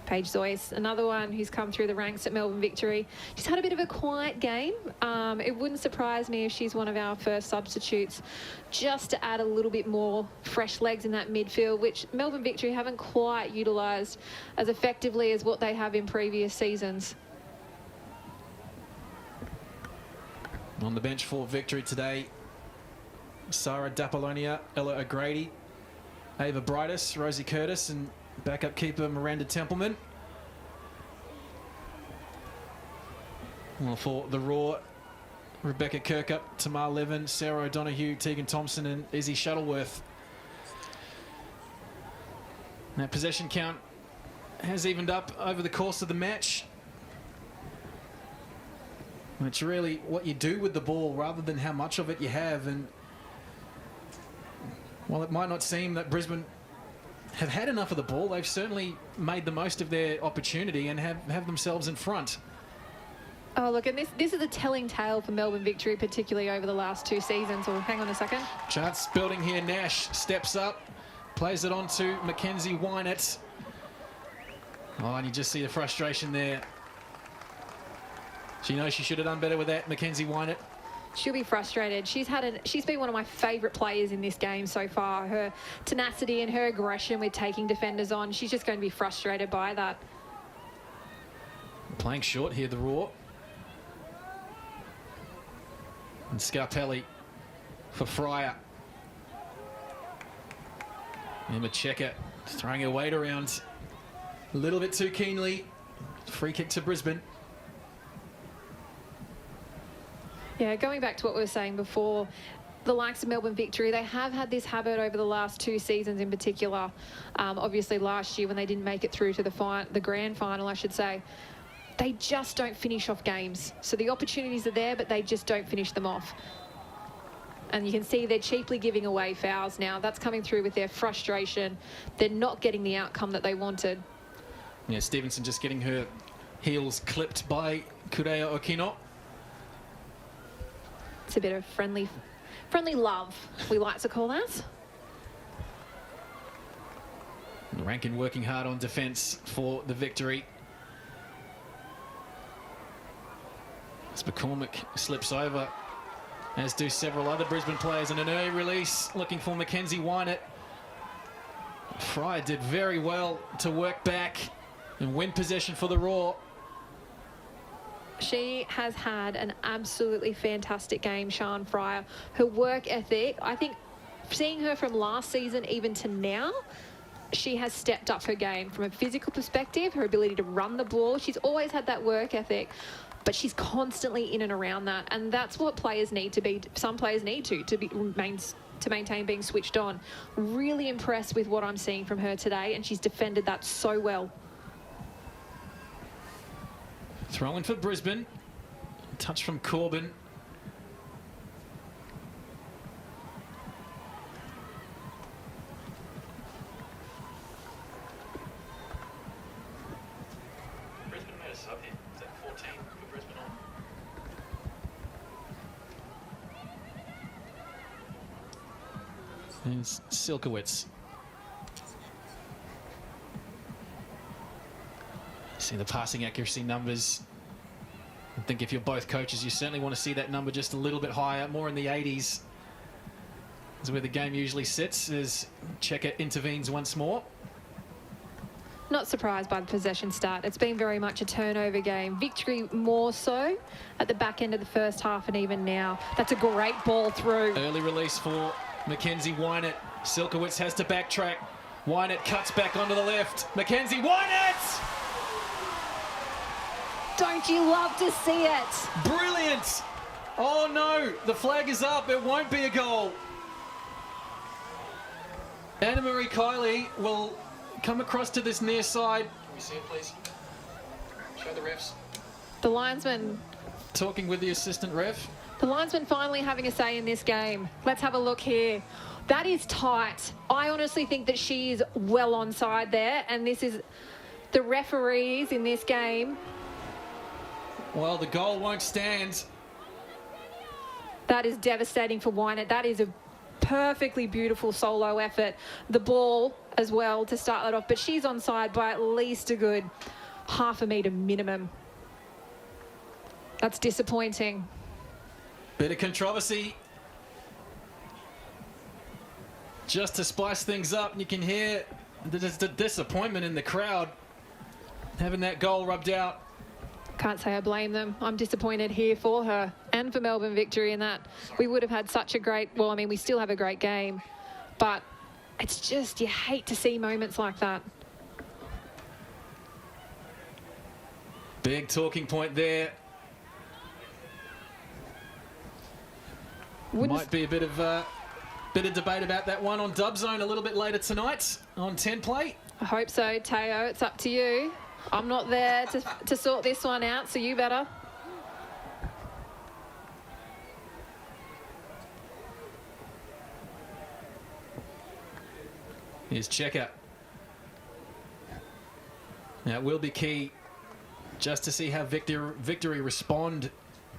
B: Paige Zoyce, another one who's come through the ranks at Melbourne Victory. She's had a bit of a quiet game. It wouldn't surprise me if she's one of our first substitutes, just to add a little bit more fresh legs in that midfield, which Melbourne Victory haven't quite utilised as effectively as what they have in previous seasons.
A: On the bench for Victory today, Sarah D'Apollonia, Ella O'Grady, Ava Brightus, Rosie Curtis, and backup keeper Miranda Templeman. Well, for the Raw, Rebecca Kirkup, Tamar Levin, Sarah O'Donoghue, Tegan Thompson, and Izzy Shuttleworth. That possession count has evened up over the course of the match. It's really what you do with the ball rather than how much of it you have. And while it might not seem that Brisbane have had enough of the ball, they've certainly made the most of their opportunity and have themselves in front.
B: Oh, look, and this is a telling tale for Melbourne Victory, particularly over the last 2 seasons. Or hang on a second.
A: Chance building here. Nash steps up, plays it on to Mackenzie Wynett. Oh, and you just see the frustration there. She knows she should have done better with that, Mackenzie Wynett.
B: She'll be frustrated. She's been one of my favourite players in this game so far. Her tenacity and her aggression with taking defenders on, she's just going to be frustrated by that.
A: Playing short here, the Raw. And Scarpelli for Fryer. Emma Checker throwing her weight around a little bit too keenly. Free kick to Brisbane.
B: Yeah, going back to what we were saying before, the likes of Melbourne Victory, they have had this habit over the last 2 seasons in particular. Obviously last year when they didn't make it through to the grand final, I should say, they just don't finish off games. So the opportunities are there, but they just don't finish them off. And you can see they're cheaply giving away fouls now. That's coming through with their frustration. They're not getting the outcome that they wanted.
A: Yeah, Stevenson just getting her heels clipped by Kurea Okino.
B: It's a bit of friendly love, we like to call that.
A: Rankin working hard on defence for the Victory. As McCormick slips over, as do several other Brisbane players, and an early release looking for Mackenzie Wynett. Fryer did very well to work back and win possession for the Raw.
B: She has had an absolutely fantastic game, Sian Fryer. Her work ethic, I think seeing her from last season even to now, she has stepped up her game from a physical perspective, her ability to run the ball. She's always had that work ethic, but she's constantly in and around that. And that's what players need to be. Some players need to maintain being switched on. Really impressed with what I'm seeing from her today, and she's defended that so well.
A: Throw in for Brisbane. Touch from Corbin. Brisbane made a sub here. Is that 14 for Brisbane on? And Silkowitz. See the passing accuracy numbers. I think if you're both coaches, you certainly want to see that number just a little bit higher, more in the 80s. Is where the game usually sits as Checker intervenes once more.
B: Not surprised by the possession start. It's been very much a turnover game. Victory more so at the back end of the first half and even now. That's a great ball through.
A: Early release for Mackenzie Wynett. Silkowitz has to backtrack. Wynett cuts back onto the left. Mackenzie Wynett!
B: Don't you love to see it?
A: Brilliant! Oh no, the flag is up. It won't be a goal. Anna Marie Kiley will come across to this near side. Can we see it, please? Show the refs.
B: The linesman.
A: Talking with the assistant ref.
B: The linesman finally having a say in this game. Let's have a look here. That is tight. I honestly think that she's well onside there, and this is the referees in this game.
A: Well, the goal won't stand.
B: That is devastating for Wynett. That is a perfectly beautiful solo effort. The ball as well to start that off, but she's onside by at least a good half a metre minimum. That's disappointing.
A: Bit of controversy. Just to spice things up, and you can hear the disappointment in the crowd having that goal rubbed out.
B: Can't say I blame them. I'm disappointed here for her and for Melbourne Victory in that we would have had such a great, well, I mean, we still have a great game, but it's just, you hate to see moments like that.
A: Big talking point there. Might be a bit of debate about that one on Dub Zone a little bit later tonight on 10 play.
B: I hope so, Teo. It's up to you. I'm not there to sort this one out, so you better.
A: Here's Checker. Now, it will be key just to see how Victory respond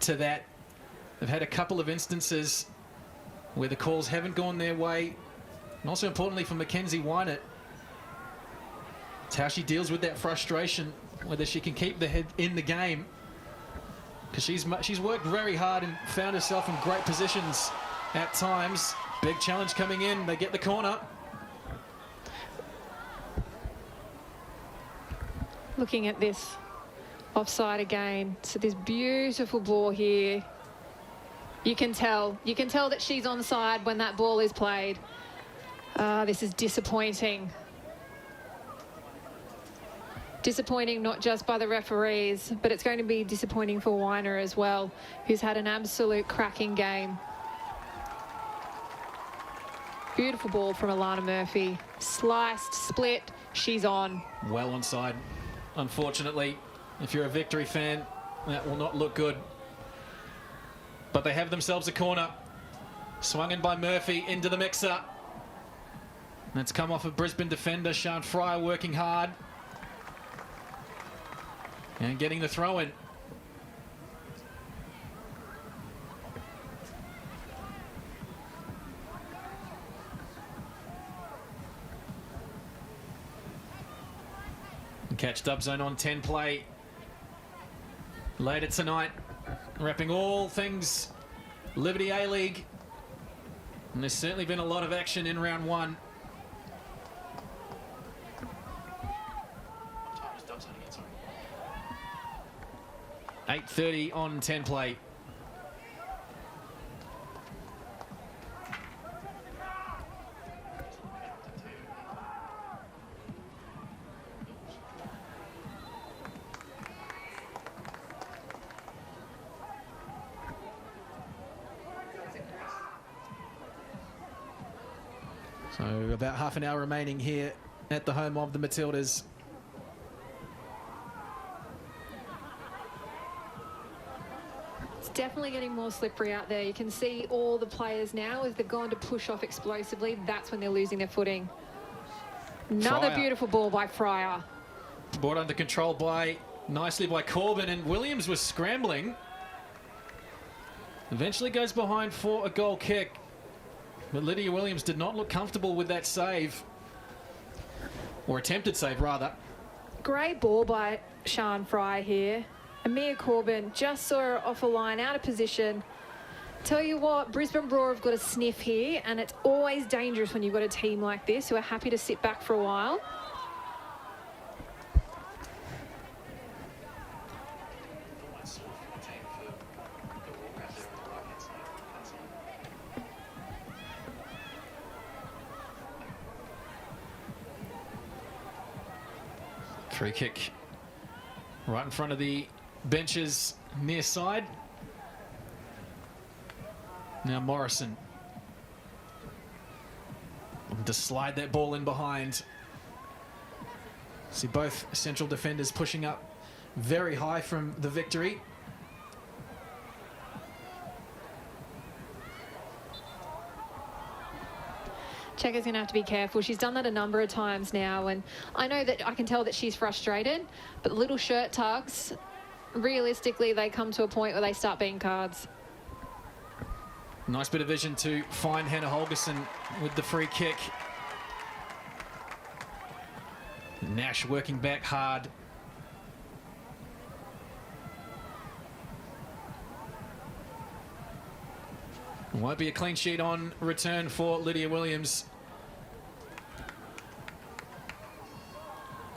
A: to that. They've had a couple of instances where the calls haven't gone their way. And also importantly for Mackenzie Wynett, it's how she deals with that frustration, whether she can keep the head in the game. Because she's worked very hard and found herself in great positions at times. Big challenge coming in. They get the corner.
B: Looking at this offside again. So this beautiful ball here. You can tell that she's onside when that ball is played. This is disappointing. Disappointing not just by the referees, but it's going to be disappointing for Weiner as well, who's had an absolute cracking game. Beautiful ball from Alana Murphy. Sliced, split, she's on.
A: Well onside. Unfortunately, if you're a Victory fan, that will not look good. But they have themselves a corner. Swung in by Murphy into the mixer. That's come off of Brisbane defender Sian Fryer working hard. And getting the throw in. And catch Dub Zone on 10 play later tonight. Wrapping all things Liberty A-League. And there's certainly been a lot of action in round one. 8:30 on 10 play. So about half an hour remaining here at the home of the Matildas.
B: Definitely getting more slippery out there. You can see all the players now, as they've gone to push off explosively, that's when they're losing their footing. Another
A: Fryer.
B: Beautiful ball by Fryer.
A: Brought under control nicely by Corbin, and Williams was scrambling. Eventually goes behind for a goal kick. But Lydia Williams did not look comfortable with that save. Or attempted save, rather.
B: Great ball by Sian Fryer here. Amir Corbin just saw her off a line, out of position. Tell you what, Brisbane Roar have got a sniff here, and it's always dangerous when you've got a team like this who are happy to sit back for a while.
A: Free kick right in front of the benches near side. Now Morrison to slide that ball in behind. See both central defenders pushing up very high from the Victory.
B: Checker's going to have to be careful. She's done that a number of times now, and I know that I can tell that she's frustrated, but little shirt tugs, realistically, they come to a point where they start being cards.
A: Nice bit of vision to find Hannah Holgerson with the free kick. Nash working back hard. Won't be a clean sheet on return for Lydia Williams.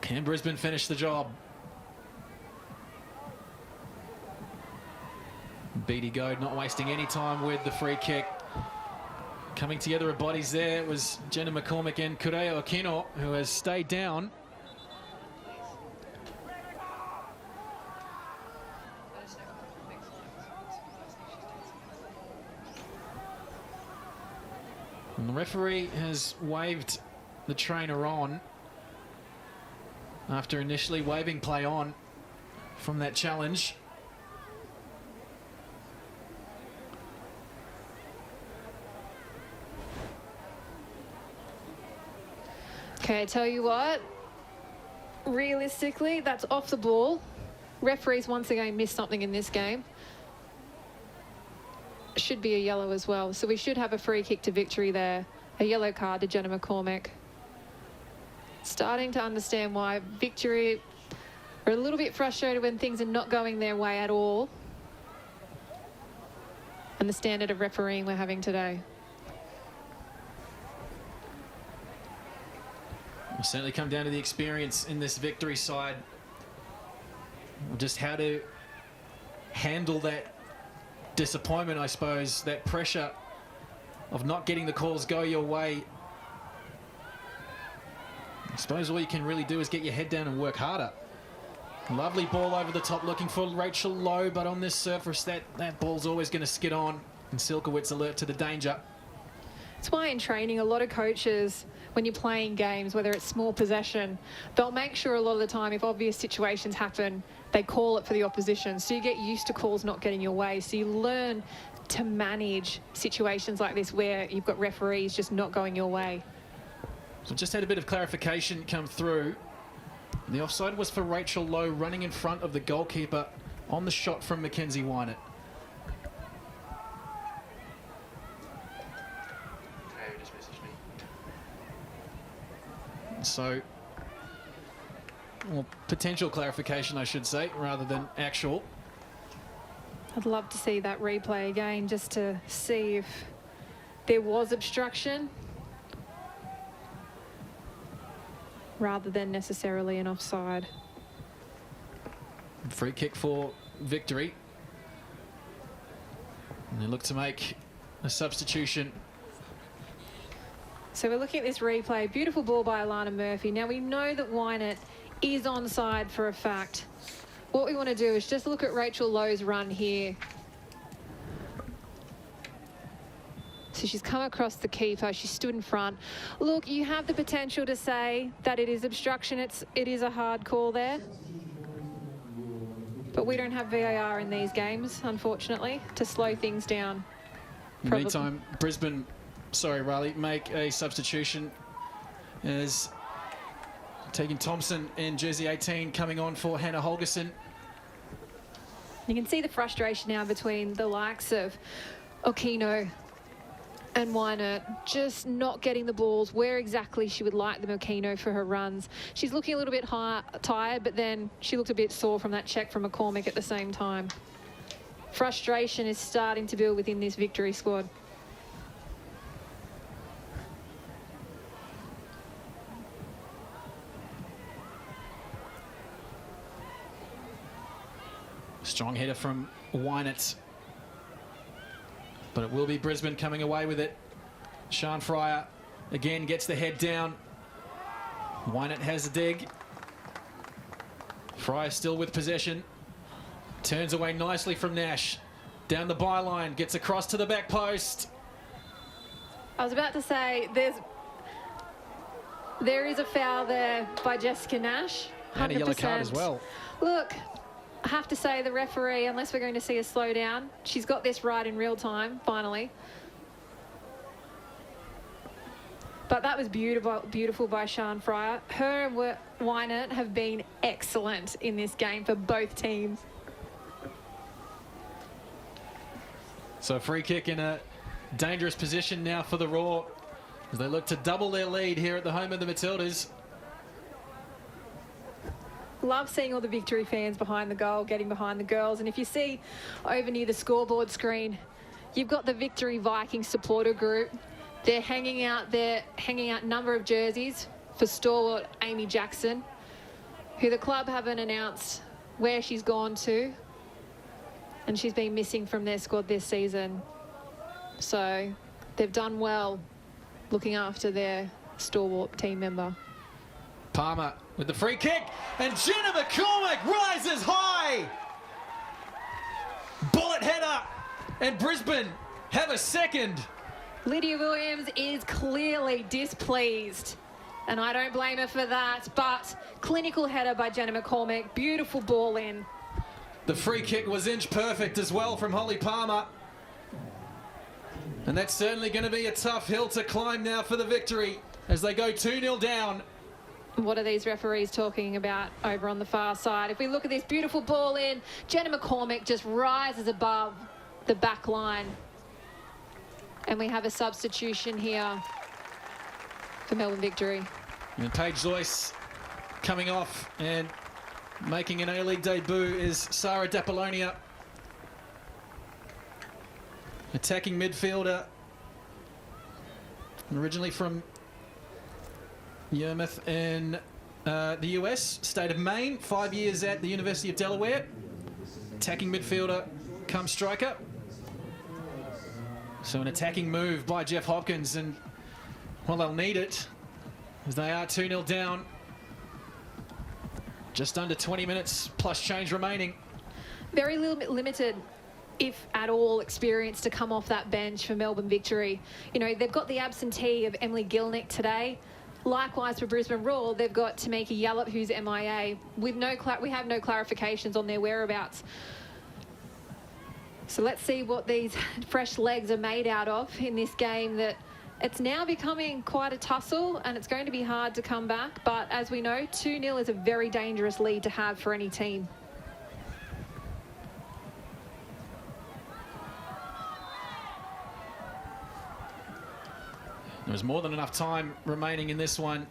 A: Can Brisbane finish the job? Beatty Goad not wasting any time with the free kick. Coming together of bodies there was Jenna McCormick and Kureo Aquino, who has stayed down. And the referee has waved the trainer on after initially waving play on from that challenge.
B: Okay, I tell you what, realistically, that's off the ball. Referees once again missed something in this game. Should be a yellow as well. So we should have a free kick to Victory there. A yellow card to Jenna McCormick. Starting to understand why Victory are a little bit frustrated when things are not going their way at all. And the standard of refereeing we're having today.
A: Will certainly come down to the experience in this Victory side. Just how to handle that disappointment, I suppose, that pressure of not getting the calls go your way. I suppose all you can really do is get your head down and work harder. Lovely ball over the top looking for Rachel Lowe, but on this surface that ball's always going to skid on, and Silkowitz alert to the danger.
B: That's why in training a lot of coaches, when you're playing games, whether it's small possession, they'll make sure a lot of the time if obvious situations happen, they call it for the opposition. So you get used to calls not getting your way. So you learn to manage situations like this where you've got referees just not going your way.
A: So just had a bit of clarification come through. The offside was for Rachel Lowe running in front of the goalkeeper on the shot from Mackenzie Wynett. So, well, potential clarification, I should say, rather than actual.
B: I'd love to see that replay again just to see if there was obstruction rather than necessarily an offside.
A: Free kick for Victory. And they look to make a substitution.
B: So we're looking at this replay. Beautiful ball by Alana Murphy. Now we know that Wynett is onside for a fact. What we want to do is just look at Rachel Lowe's run here. So she's come across the keeper. She stood in front. Look, you have the potential to say that it is obstruction. It is a hard call there. But we don't have VAR in these games, unfortunately, to slow things down.
A: Meantime, Brisbane, Riley, make a substitution as taking Thompson in jersey 18 coming on for Hannah Holgerson.
B: You can see the frustration now between the likes of Aquino and Wynett, just not getting the balls where exactly she would like them, Aquino, for her runs. She's looking a little bit tired, but then she looked a bit sore from that check from McCormick at the same time. Frustration is starting to build within this Victory squad.
A: Strong header from Wynett. But it will be Brisbane coming away with it. Sian Fryer again gets the head down. Wynett has a dig. Fryer still with possession. Turns away nicely from Nash. Down the byline, gets across to the back post.
B: I was about to say, there is a foul there by Jessica Nash. 100%.
A: And a yellow card as well.
B: Look, I have to say the referee, unless we're going to see a slowdown, she's got this right in real time, finally. But that was beautiful by Sian Fryer. Her and Wynant have been excellent in this game for both teams.
A: So a free kick in a dangerous position now for the Raw as they look to double their lead here at the home of the Matildas.
B: Love seeing all the Victory fans behind the goal, getting behind the girls. And if you see over near the scoreboard screen, you've got the Victory Vikings supporter group. They're hanging out a number of jerseys for stalwart Amy Jackson, who the club haven't announced where she's gone to. And she's been missing from their squad this season. So they've done well looking after their stalwart team member.
A: Palmer with the free kick, and Jenna McCormick rises high. Bullet header, and Brisbane have a second.
B: Lydia Williams is clearly displeased, and I don't blame her for that, but clinical header by Jenna McCormick, beautiful ball in.
A: The free kick was inch perfect as well from Holly Palmer. And that's certainly going to be a tough hill to climb now for the Victory as they go 2-0 down.
B: What are these referees talking about over on the far side? If we look at this beautiful ball in, Jenna McCormick just rises above the back line. And we have a substitution here for Melbourne Victory.
A: And Paige Joyce coming off, and making an A-League debut is Sarah D'Apollonia. Attacking midfielder. Originally from Yarmouth in the US, state of Maine, 5 years at the University of Delaware. Attacking midfielder, come striker. So an attacking move by Jeff Hopkins, and well, they'll need it as they are 2-0 down. Just under 20 minutes plus change remaining.
B: Very limited, if at all, experience to come off that bench for Melbourne Victory. You know, they've got the absentee of Emily Gilnick today. Likewise for Brisbane Roar, they've got Tamika Yallop, who's MIA. With we have no clarifications on their whereabouts. So let's see what these fresh legs are made out of in this game that it's now becoming quite a tussle, and it's going to be hard to come back. But as we know, 2-0 is a very dangerous lead to have for any team.
A: There was more than enough time remaining in this one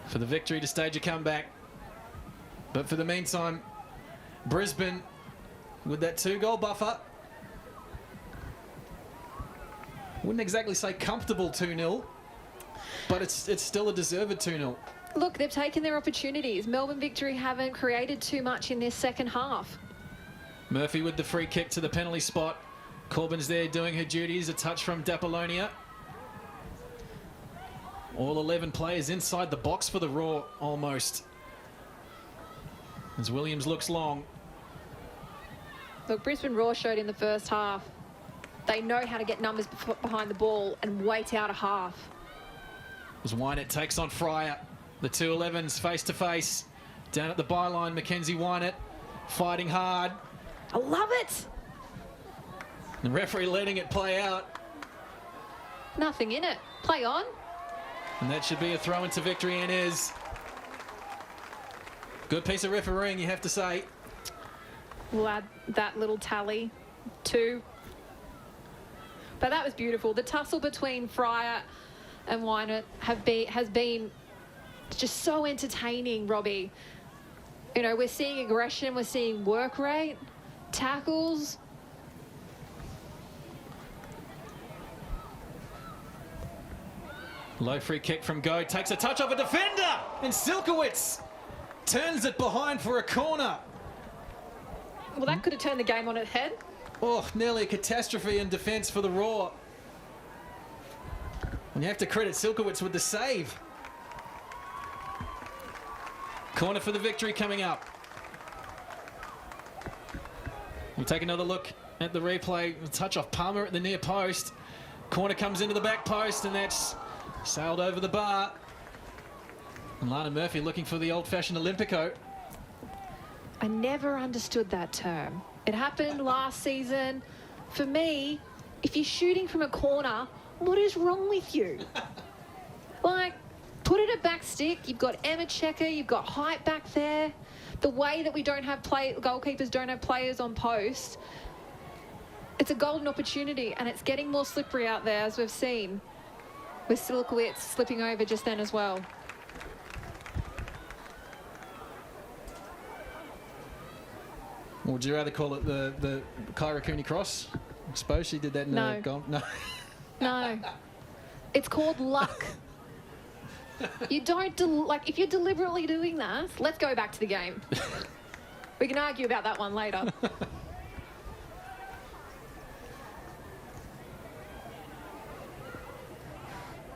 A: for the Victory to stage a comeback. But for the meantime, Brisbane with that 2-goal buffer. Wouldn't exactly say comfortable 2-0, but it's still a deserved 2-0.
B: Look, they've taken their opportunities. Melbourne Victory haven't created too much in this second half.
A: Murphy with the free kick to the penalty spot. Corbin's there doing her duties. A touch from D'Apollonia. All 11 players inside the box for the Raw, almost. As Williams looks long.
B: Look, Brisbane Raw showed in the first half. They know how to get numbers behind the ball and wait out a half.
A: As Wynett takes on Fryer. The 2-11s face to face. Down at the byline, Mackenzie Wynett fighting hard.
B: I love it.
A: The referee letting it play out.
B: Nothing in it. Play on.
A: And that should be a throw into Victory, and is. Good piece of refereeing, you have to say.
B: We'll add that little tally too. But that was beautiful. The tussle between Fryer and Wynett has been just so entertaining, Robbie. You know, we're seeing aggression, we're seeing work rate, tackles.
A: Low free kick from Go, takes a touch off a defender, and Silkowitz turns it behind for a corner.
B: Well, that could have turned the game on its head.
A: Oh, nearly a catastrophe in defence for the Raw. And you have to credit Silkowitz with the save. Corner for the victory coming up. We'll take another look at the replay. A touch off Palmer at the near post. Corner comes into the back post, and that's sailed over the bar. And Lana Murphy looking for the old-fashioned Olympico.
B: I never understood that term. It happened last season. For me, if you're shooting from a corner, what is wrong with you? Like, put it at back stick. You've got Emma Checker. You've got height back there. The way that we don't have goalkeepers don't have players on post, it's a golden opportunity, and it's getting more slippery out there, as we've seen, with Silkowitz slipping over just then as well.
A: Would you rather call it the Kyra Cooney cross? I suppose she did that in the goal. No.
B: No. It's called luck. You don't, like, if you're deliberately doing that, let's go back to the game. We can argue about that one later.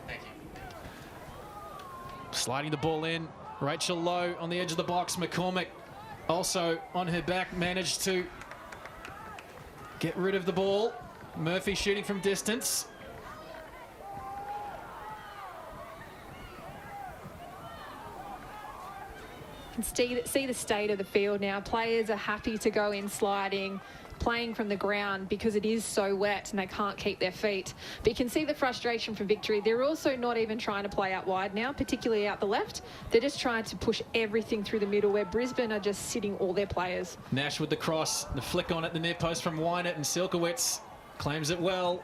A: Thank you. Sliding the ball in. Rachel Lowe on the edge of the box. McCormick also on her back, managed to get rid of the ball. Murphy shooting from distance.
B: See the state of the field now. Players are happy to go in sliding, playing from the ground because it is so wet and they can't keep their feet. But you can see the frustration from Victory. They're also not even trying to play out wide now, particularly out the left. They're just trying to push everything through the middle, where Brisbane are just sitting all their players.
A: Nash with the cross, the flick on at the near post from Wynett, and Silkowitz claims it well.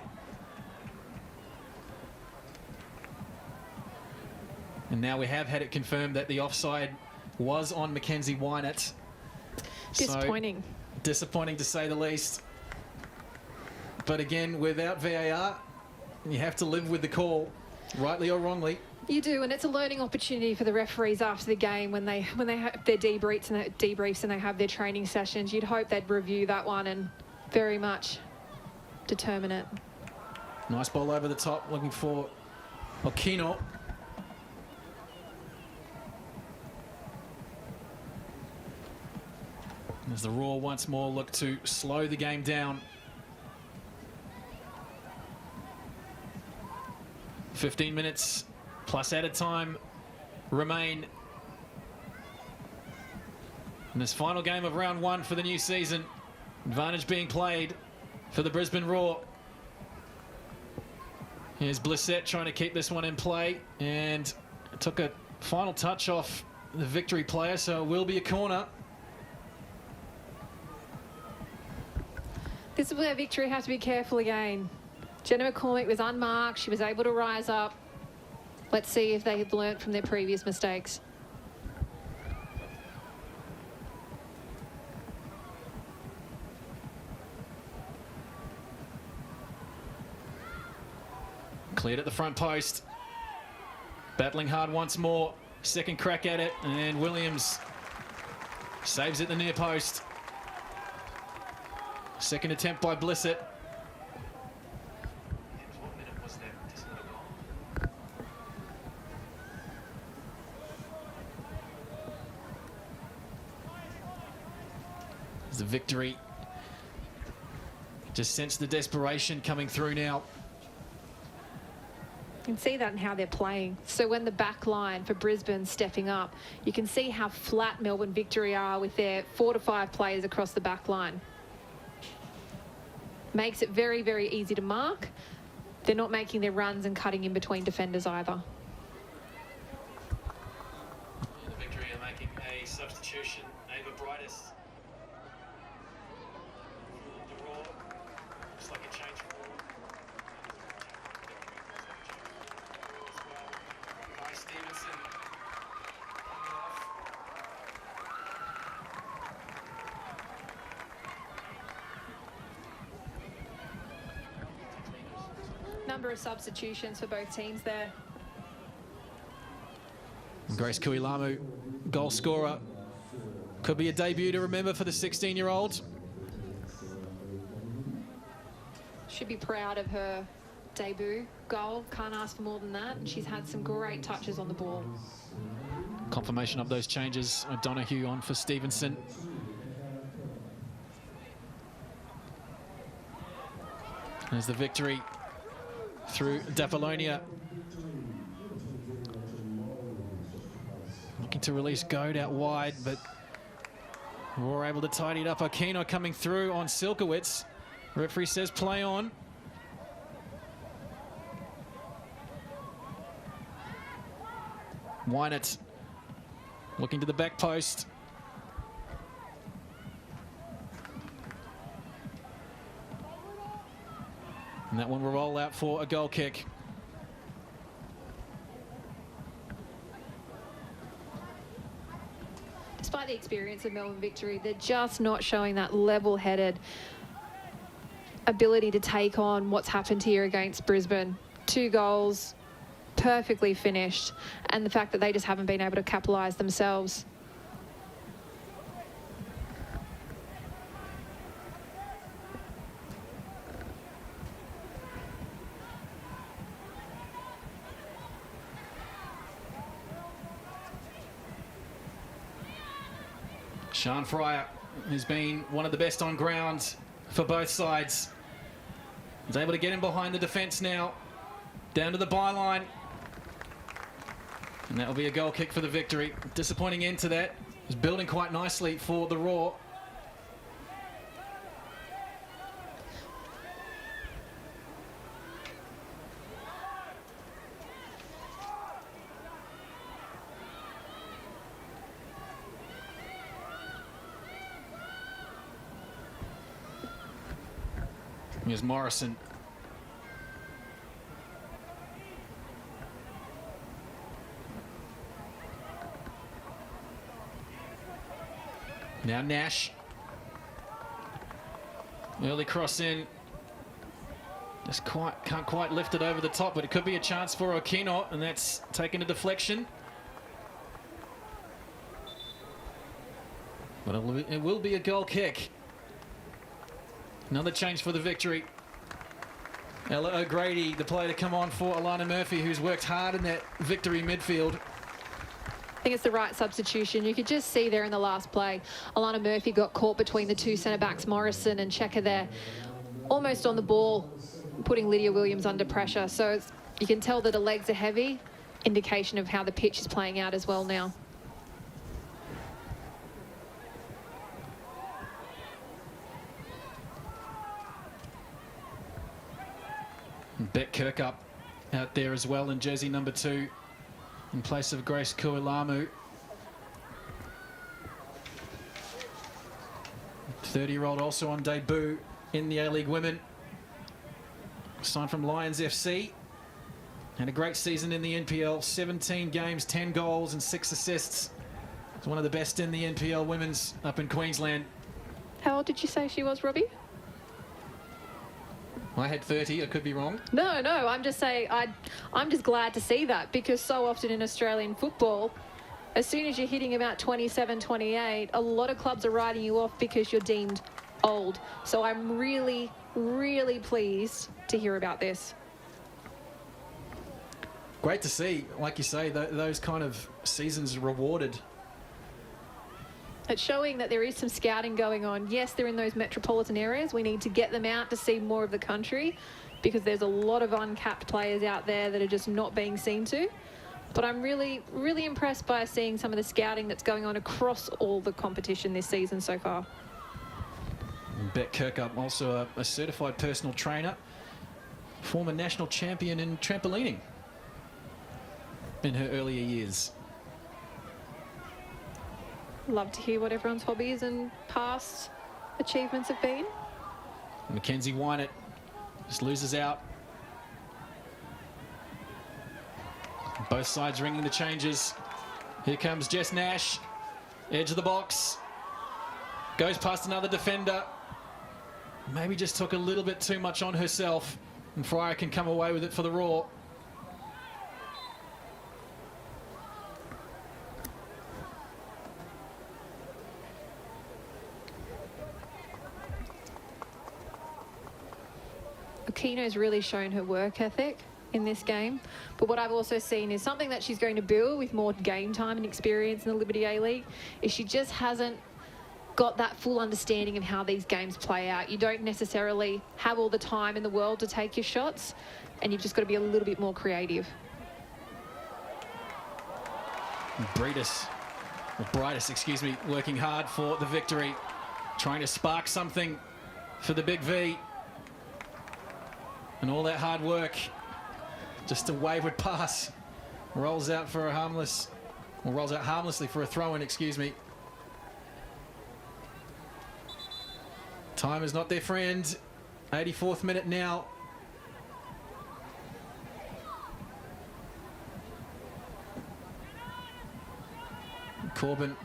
A: And now we have had it confirmed that the offside was on Mackenzie Wynett.
B: Disappointing.
A: So, disappointing to say the least. But again, without VAR, you have to live with the call, rightly or wrongly.
B: You do, and it's a learning opportunity for the referees after the game when they have their debriefs and they have their training sessions. You'd hope they'd review that one and very much determine it.
A: Nice ball over the top, looking for Okino. As the Raw once more look to slow the game down. 15 minutes plus added time remain in this final game of round one for the new season. Advantage being played for the Brisbane Raw. Here's Blissett trying to keep this one in play, and took a final touch off the Victory player, so it will be a corner.
B: This is where Victory have to be careful again. Jenna McCormick was unmarked. She was able to rise up. Let's see if they have learnt from their previous mistakes.
A: Cleared at the front post. Battling hard once more. Second crack at it, and Williams saves it the near post. Second attempt by Blissett. The Victory just sense the desperation coming through now.
B: You can see that in how they're playing. So when the back line for Brisbane stepping up, you can see how flat Melbourne Victory are with their 4 to 5 players across the back line. Makes it very, very easy to mark. They're not making their runs and cutting in between defenders either.
A: The Victory are making a substitution. Ava Brightus. The Raw. Looks like a change forward. Guy Stevenson coming off.
B: Number of substitutions for both teams there.
A: Grace Kuilamu, goal scorer. Could be a debut to remember for the 16-year-old.
B: Should be proud of her debut goal. Can't ask for more than that. She's had some great touches on the ball.
A: Confirmation of those changes. O'Donoghue on for Stevenson. There's the victory through D'Apollonia. Looking to release Goad out wide, but we're able to tidy it up. Aquino coming through on Silkowitz. Referee says play on. Wynett looking to the back post. And that one will roll out for a goal kick.
B: Despite the experience of Melbourne Victory, they're just not showing that level-headed ability to take on what's happened here against Brisbane. 2 goals, perfectly finished, and the fact that they just haven't been able to capitalise themselves.
A: Sean Fryer has been one of the best on ground for both sides. He's able to get in behind the defence now. Down to the byline. And that will be a goal kick for the victory. Disappointing end to that. It's building quite nicely for the Raw. Here's Morrison. Now Nash. Early cross in. Just can't quite lift it over the top, but it could be a chance for Aquino, and that's taken a deflection. But it will be a goal kick. Another change for the victory. Ella O'Grady, the player to come on for Alana Murphy, who's worked hard in that victory midfield.
B: I think it's the right substitution. You could just see there in the last play, Alana Murphy got caught between the 2 centre-backs, Morrison and Checker there, almost on the ball, putting Lydia Williams under pressure. So you can tell that the legs are heavy, indication of how the pitch is playing out as well now.
A: Bet Kirkup out there as well in jersey number 2 in place of Grace Kualamu. 30-year-old also on debut in the A-League Women. Signed from Lions FC. Had a great season in the NPL. 17 games, 10 goals and 6 assists. It's one of the best in the NPL Women's up in Queensland.
B: How old did you say she was, Robbie?
A: I had 30, I could be wrong.
B: No, I'm just saying, I'm just glad to see that, because so often in Australian football, as soon as you're hitting about 27, 28, a lot of clubs are writing you off because you're deemed old. So I'm really, really pleased to hear about this.
A: Great to see, like you say, those kind of seasons rewarded.
B: It's showing that there is some scouting going on. Yes, they're in those metropolitan areas. We need to get them out to see more of the country, because there's a lot of uncapped players out there that are just not being seen to. But I'm really, really impressed by seeing some of the scouting that's going on across all the competition this season so far.
A: Bet Kirkup, also a certified personal trainer, former national champion in trampolining in her earlier years.
B: Love to hear what everyone's hobbies and past achievements have been.
A: Mackenzie Wynett just loses out. Both sides ringing the changes. Here comes Jess Nash. Edge of the box. Goes past another defender. Maybe just took a little bit too much on herself. And Fryer can come away with it for the Raw.
B: Aquino's really shown her work ethic. in this game. But what I've also seen is something that she's going to build with more game time and experience in the Liberty A-League is she just hasn't got that full understanding of how these games play out. You don't necessarily have all the time in the world to take your shots, and you've just got to be a little bit more creative.
A: Brightus, excuse me, working hard for the victory, trying to spark something for the Big V. And all that hard work, just a wayward pass, rolls out for a harmless, or rolls out harmlessly for a throw-in, excuse me. Time is not their friend. 84th minute now. Corbin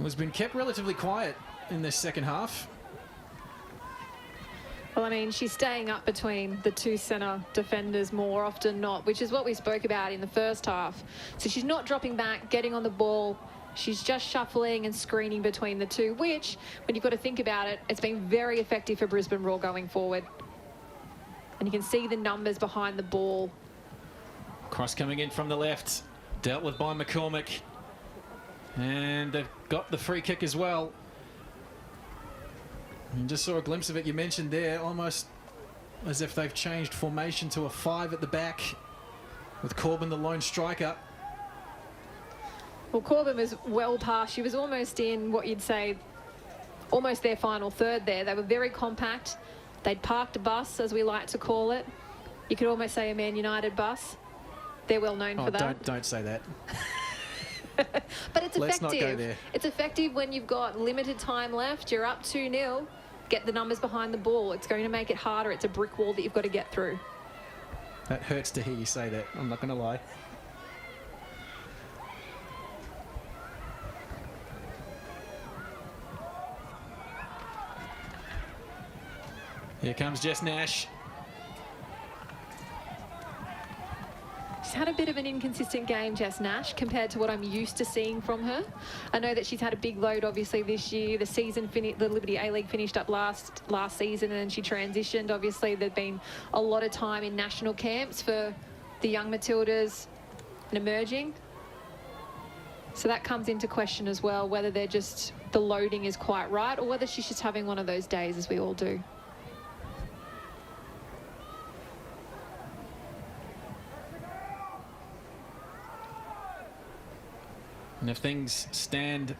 A: has been kept relatively quiet in this second half.
B: Well, I mean, she's staying up between the two centre defenders more often not, which is what we spoke about in the first half. So she's not dropping back, getting on the ball. She's just shuffling and screening between the two, which, when you've got to think about it, it's been very effective for Brisbane Roar going forward. And you can see the numbers behind the ball.
A: Cross coming in from the left, dealt with by McCormick. And they've got the free kick as well. And just saw a glimpse of it, you mentioned there, almost as if they've changed formation to a 5 at the back, with Corbin the lone striker.
B: Well, Corbin was well past. She was almost in what you'd say, almost their final third there. They were very compact. They'd parked a bus, as we like to call it. You could almost say a Man United bus. They're well known for that.
A: Don't say that.
B: But it's effective.
A: Let's not go there.
B: It's effective when you've got limited time left. You're up 2-0. Get the numbers behind the ball. It's going to make it harder. It's a brick wall that you've got to get through.
A: That hurts to hear you say that. I'm not going to lie. Here comes Jess Nash.
B: She's had a bit of an inconsistent game, Jess Nash, compared to what I'm used to seeing from her. I know that she's had a big load, obviously, this year. The Liberty A-League finished up last season, and then she transitioned. Obviously, there'd been a lot of time in national camps for the young Matildas and emerging. So that comes into question as well, whether the loading is quite right, or whether she's just having one of those days, as we all do.
A: And if things stand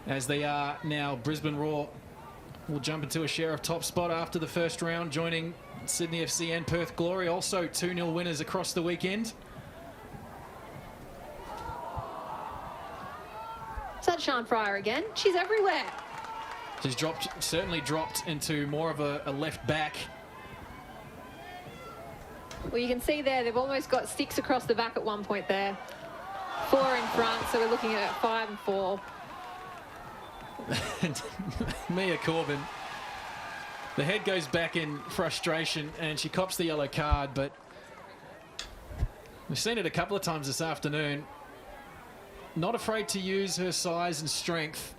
A: as they are now, Brisbane Roar will jump into a share of top spot after the first round, joining Sydney FC and Perth Glory, also 2-0 winners across the weekend.
B: Is that Sian Fryer again? She's everywhere.
A: She's certainly dropped into more of a left back.
B: Well, you can see there, they've almost got 6 across the back at one point there. 4 in front, so we're looking at 5 and 4.
A: Mia Corbin, the head goes back in frustration and she cops the yellow card, but we've seen it a couple of times this afternoon. Not afraid to use her size and strength,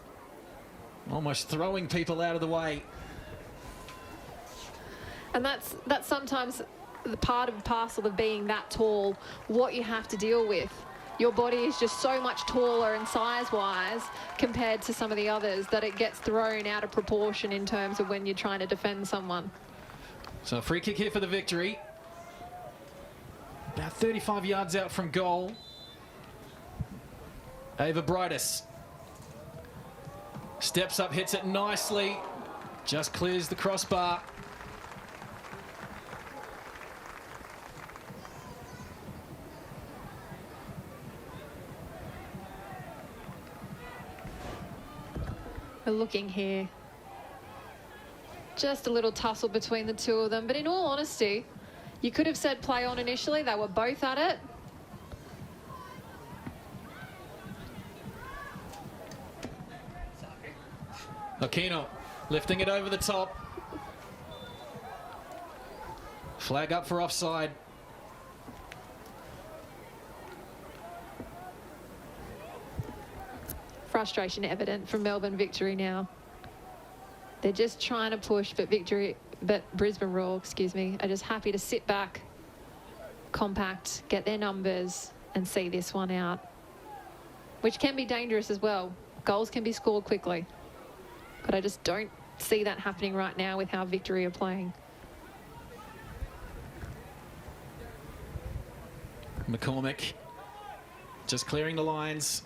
A: almost throwing people out of the way.
B: And that's sometimes the part of the parcel of being that tall, what you have to deal with. Your body is just so much taller and size-wise compared to some of the others that it gets thrown out of proportion in terms of when you're trying to defend someone.
A: So a free kick here for the victory. About 35 yards out from goal. Ava Brightus steps up, hits it nicely, just clears the crossbar.
B: We're looking here. Just a little tussle between the two of them. But in all honesty, you could have said play on initially. They were both at it.
A: Aquino lifting it over the top. Flag up for offside.
B: Frustration evident from Melbourne Victory now. They're just trying to push, but Brisbane Roar, are just happy to sit back compact, get their numbers and see this one out, which can be dangerous as well. Goals can be scored quickly, but I just don't see that happening right now with how Victory are playing.
A: McCormick just clearing the lines.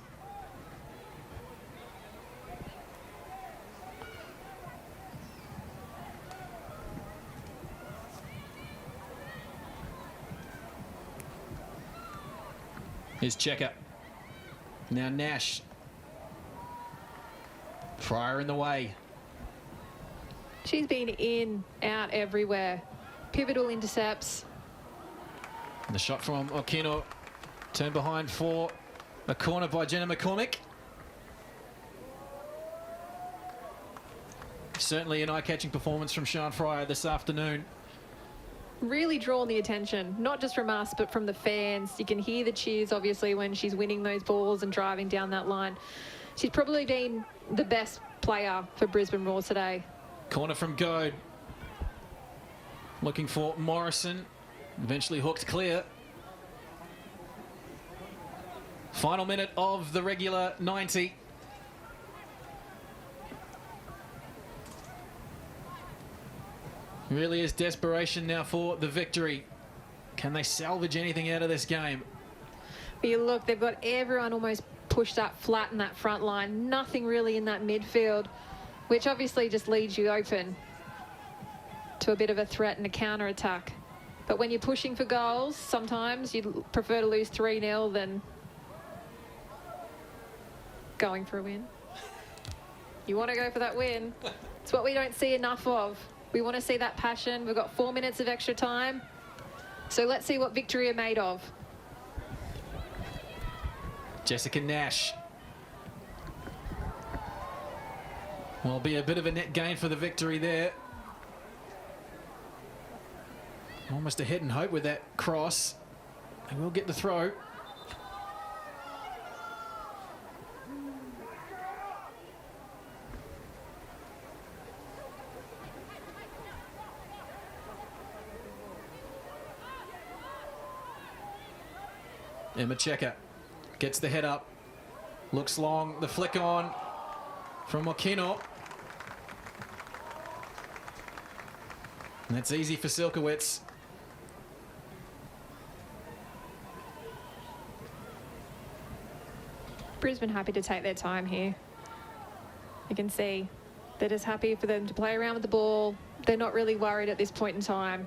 A: Here's Checker. Now Nash. Fryer in the way.
B: She's been in, out, everywhere. Pivotal intercepts.
A: And the shot from Okino. Turn behind for a corner by Jenna McCormick. Certainly an eye-catching performance from Sian Fryer this afternoon.
B: Really drawn the attention, not just from us, but from the fans. You can hear the cheers, obviously, when she's winning those balls and driving down that line. She's probably been the best player for Brisbane Roar today.
A: Corner from Goad. Looking for Morrison. Eventually hooked clear. Final minute of the regular 90. Really is desperation now for the Victory. Can they salvage anything out of this game?
B: But you look, they've got everyone almost pushed up flat in that front line. Nothing really in that midfield, which obviously just leaves you open to a bit of a threat and a counter-attack. But when you're pushing for goals, sometimes you'd prefer to lose 3-0 than going for a win. You want to go for that win. It's what we don't see enough of. We want to see that passion. We've got 4 minutes of extra time. So let's see what Victory are made of.
A: Jessica Nash. Will be a bit of a net gain for the Victory there. Almost a hit and hope with that cross. They will get the throw. Emma Checker gets the head up, looks long, the flick on from Okino. And that's easy for Silkowitz.
B: Brisbane happy to take their time here. You can see they're just happy for them to play around with the ball. They're not really worried at this point in time.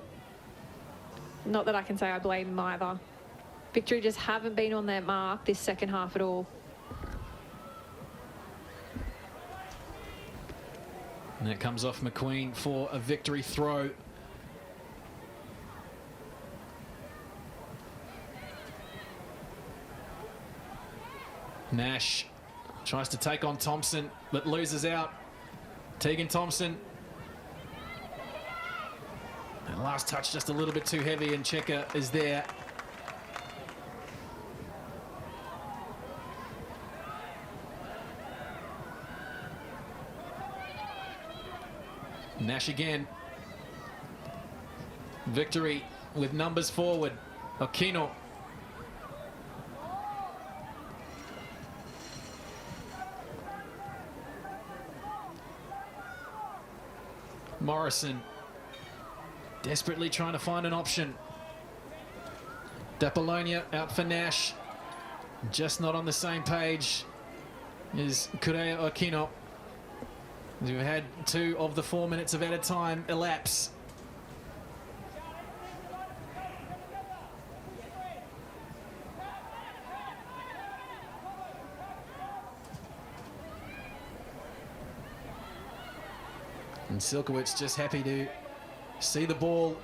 B: Not that I can say I blame them either. Victory just haven't been on their mark this second half at all.
A: And it comes off McQueen for a Victory throw. Nash tries to take on Thompson, but loses out. Tegan Thompson. And last touch just a little bit too heavy, and Checker is there. Nash again. Victory with numbers forward. Okino. Morrison desperately trying to find an option. D'Apollonia out for Nash. Just not on the same page as Kurea Okino. We've had 2 of the 4 minutes of added time elapse. And Silkowitz just happy to see the ball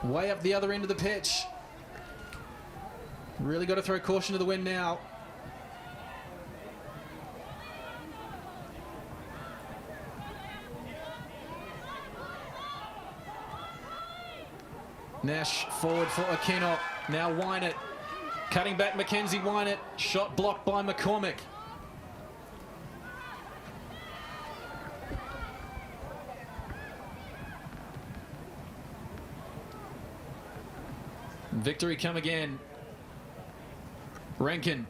A: way up the other end of the pitch. Really got to throw caution to the wind now. Nash forward for Okino. Now Wynett. Cutting back Mackenzie Wynett. Shot blocked by McCormick. Victory come again. Rankin.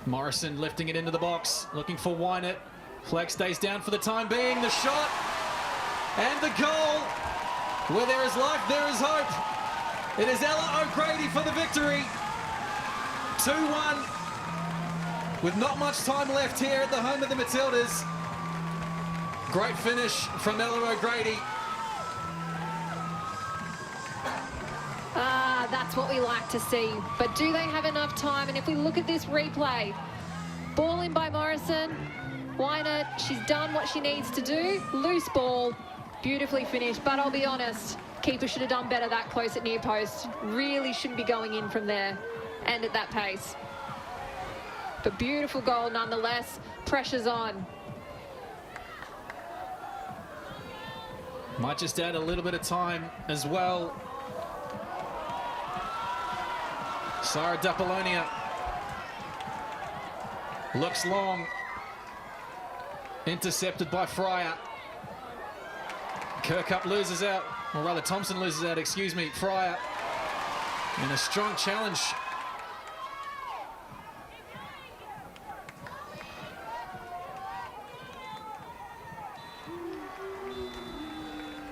A: Morrison lifting it into the box, looking for Wynett. Fleck stays down for the time being. The shot and the goal. Where there is life, there is hope. It is Ella O'Grady for the victory. 2-1. With not much time left here at the home of the Matildas. Great finish from Ella O'Grady.
B: That's what we like to see. But do they have enough time? And if we look at this replay, ball in by Morrison. Wynett, she's done what she needs to do. Loose ball, beautifully finished. But I'll be honest, keeper should have done better that close at near post. Really shouldn't be going in from there and at that pace. But beautiful goal nonetheless. Pressure's on.
A: Might just add a little bit of time as well. Sarah D'Apollonia looks long. Intercepted by Fryer. Kirkup loses out, or rather Thompson loses out, excuse me. Fryer in a strong challenge.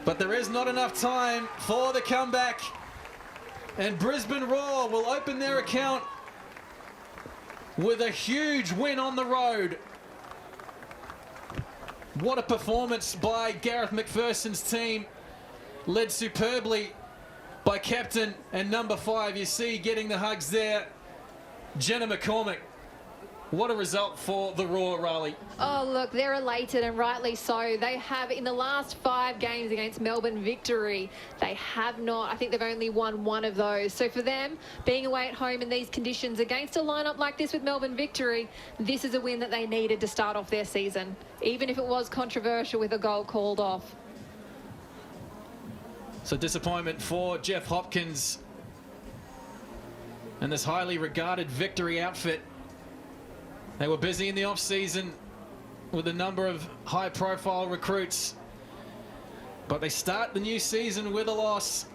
A: But there is not enough time for the comeback. And Brisbane Roar will open their account with a huge win on the road. What a performance by Gareth McPherson's team, led superbly by captain and number 5. You see getting the hugs there, Jenna McCormick. What a result for the Roar, Riley.
B: Oh, look, they're elated, and rightly so. They have, in the last 5 games against Melbourne Victory, they have not, I think they've only won 1 of those. So for them, being away at home in these conditions against a lineup like this with Melbourne Victory, this is a win that they needed to start off their season, even if it was controversial with a goal called off.
A: So disappointment for Jeff Hopkins and this highly regarded Victory outfit. They were busy in the off-season with a number of high-profile recruits, but they start the new season with a loss.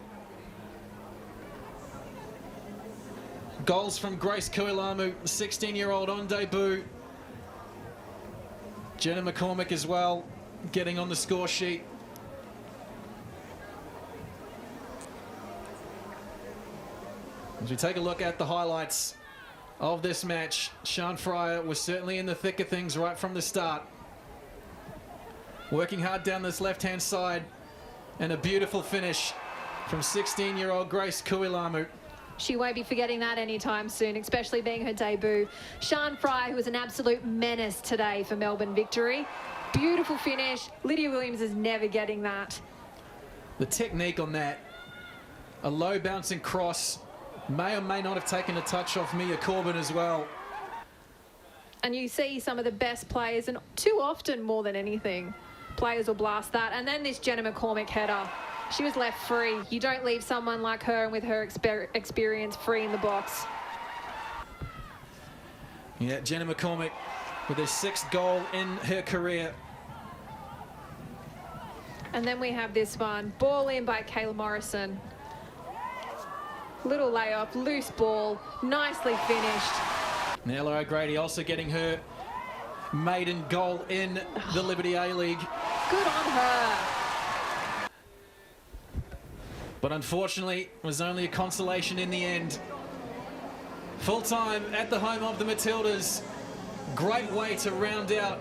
A: Goals from Grace Kuilamu, 16-year-old on debut. Jenna McCormick as well, getting on the score sheet. As we take a look at the highlights of this match, Sian Fryer was certainly in the thick of things right from the start. Working hard down this left-hand side, and a beautiful finish from 16-year-old Grace Kuilamu.
B: She won't be forgetting that anytime soon, especially being her debut. Sian Fryer, who was an absolute menace today for Melbourne Victory. Beautiful finish. Lydia Williams is never getting that.
A: The technique on that, a low bouncing cross, may or may not have taken a touch off Mia Corbin as well.
B: And you see some of the best players, and too often more than anything, players will blast that. And then this Jenna McCormick header. She was left free. You don't leave someone like her and with her experience free in the box.
A: Yeah, Jenna McCormick with her 6th goal in her career.
B: And then we have this one. Ball in by Kayla Morrison. Little layup, loose ball, nicely finished.
A: Ella O'Grady also getting her maiden goal in the Liberty A-League.
B: Good on her.
A: But unfortunately, it was only a consolation in the end. Full-time at the home of the Matildas. Great way to round out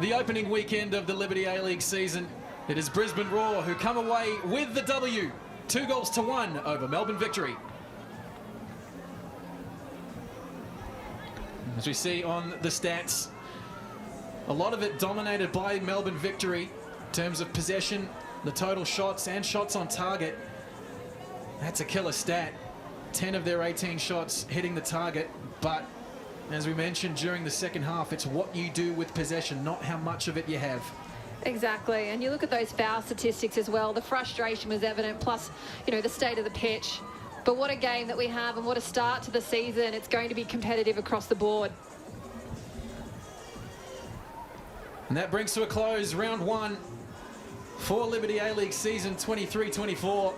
A: the opening weekend of the Liberty A-League season. It is Brisbane Roar who come away with the W. 2-1 over Melbourne Victory. As we see on the stats, a lot of it dominated by Melbourne Victory in terms of possession, the total shots and shots on target. That's a killer stat. 10 of their 18 shots hitting the target, but as we mentioned during the second half, it's what you do with possession, not how much of it you have.
B: Exactly, and you look at those foul statistics as well. The frustration was evident, plus, you know, the state of the pitch. But what a game that we have, and what a start to the season. It's going to be competitive across the board.
A: And that brings to a close round 1 for Liberty A-League season 23-24.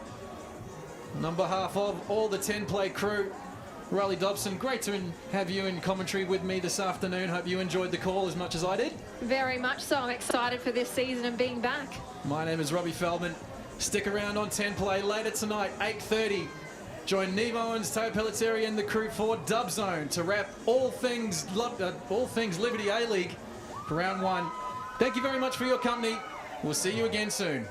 A: On behalf of all the 10-play crew, Riley Dobson, great to have you in commentary with me this afternoon. Hope you enjoyed the call as much as I did.
B: Very much so. I'm excited for this season and being back.
A: My name is Robbie Feldman. Stick around on 10-play later tonight, 8:30. Join Neve Owens, Teo Pellettieri and the crew for Dub Zone to wrap all things Liberty A-League for round one. Thank you very much for your company. We'll see you again soon.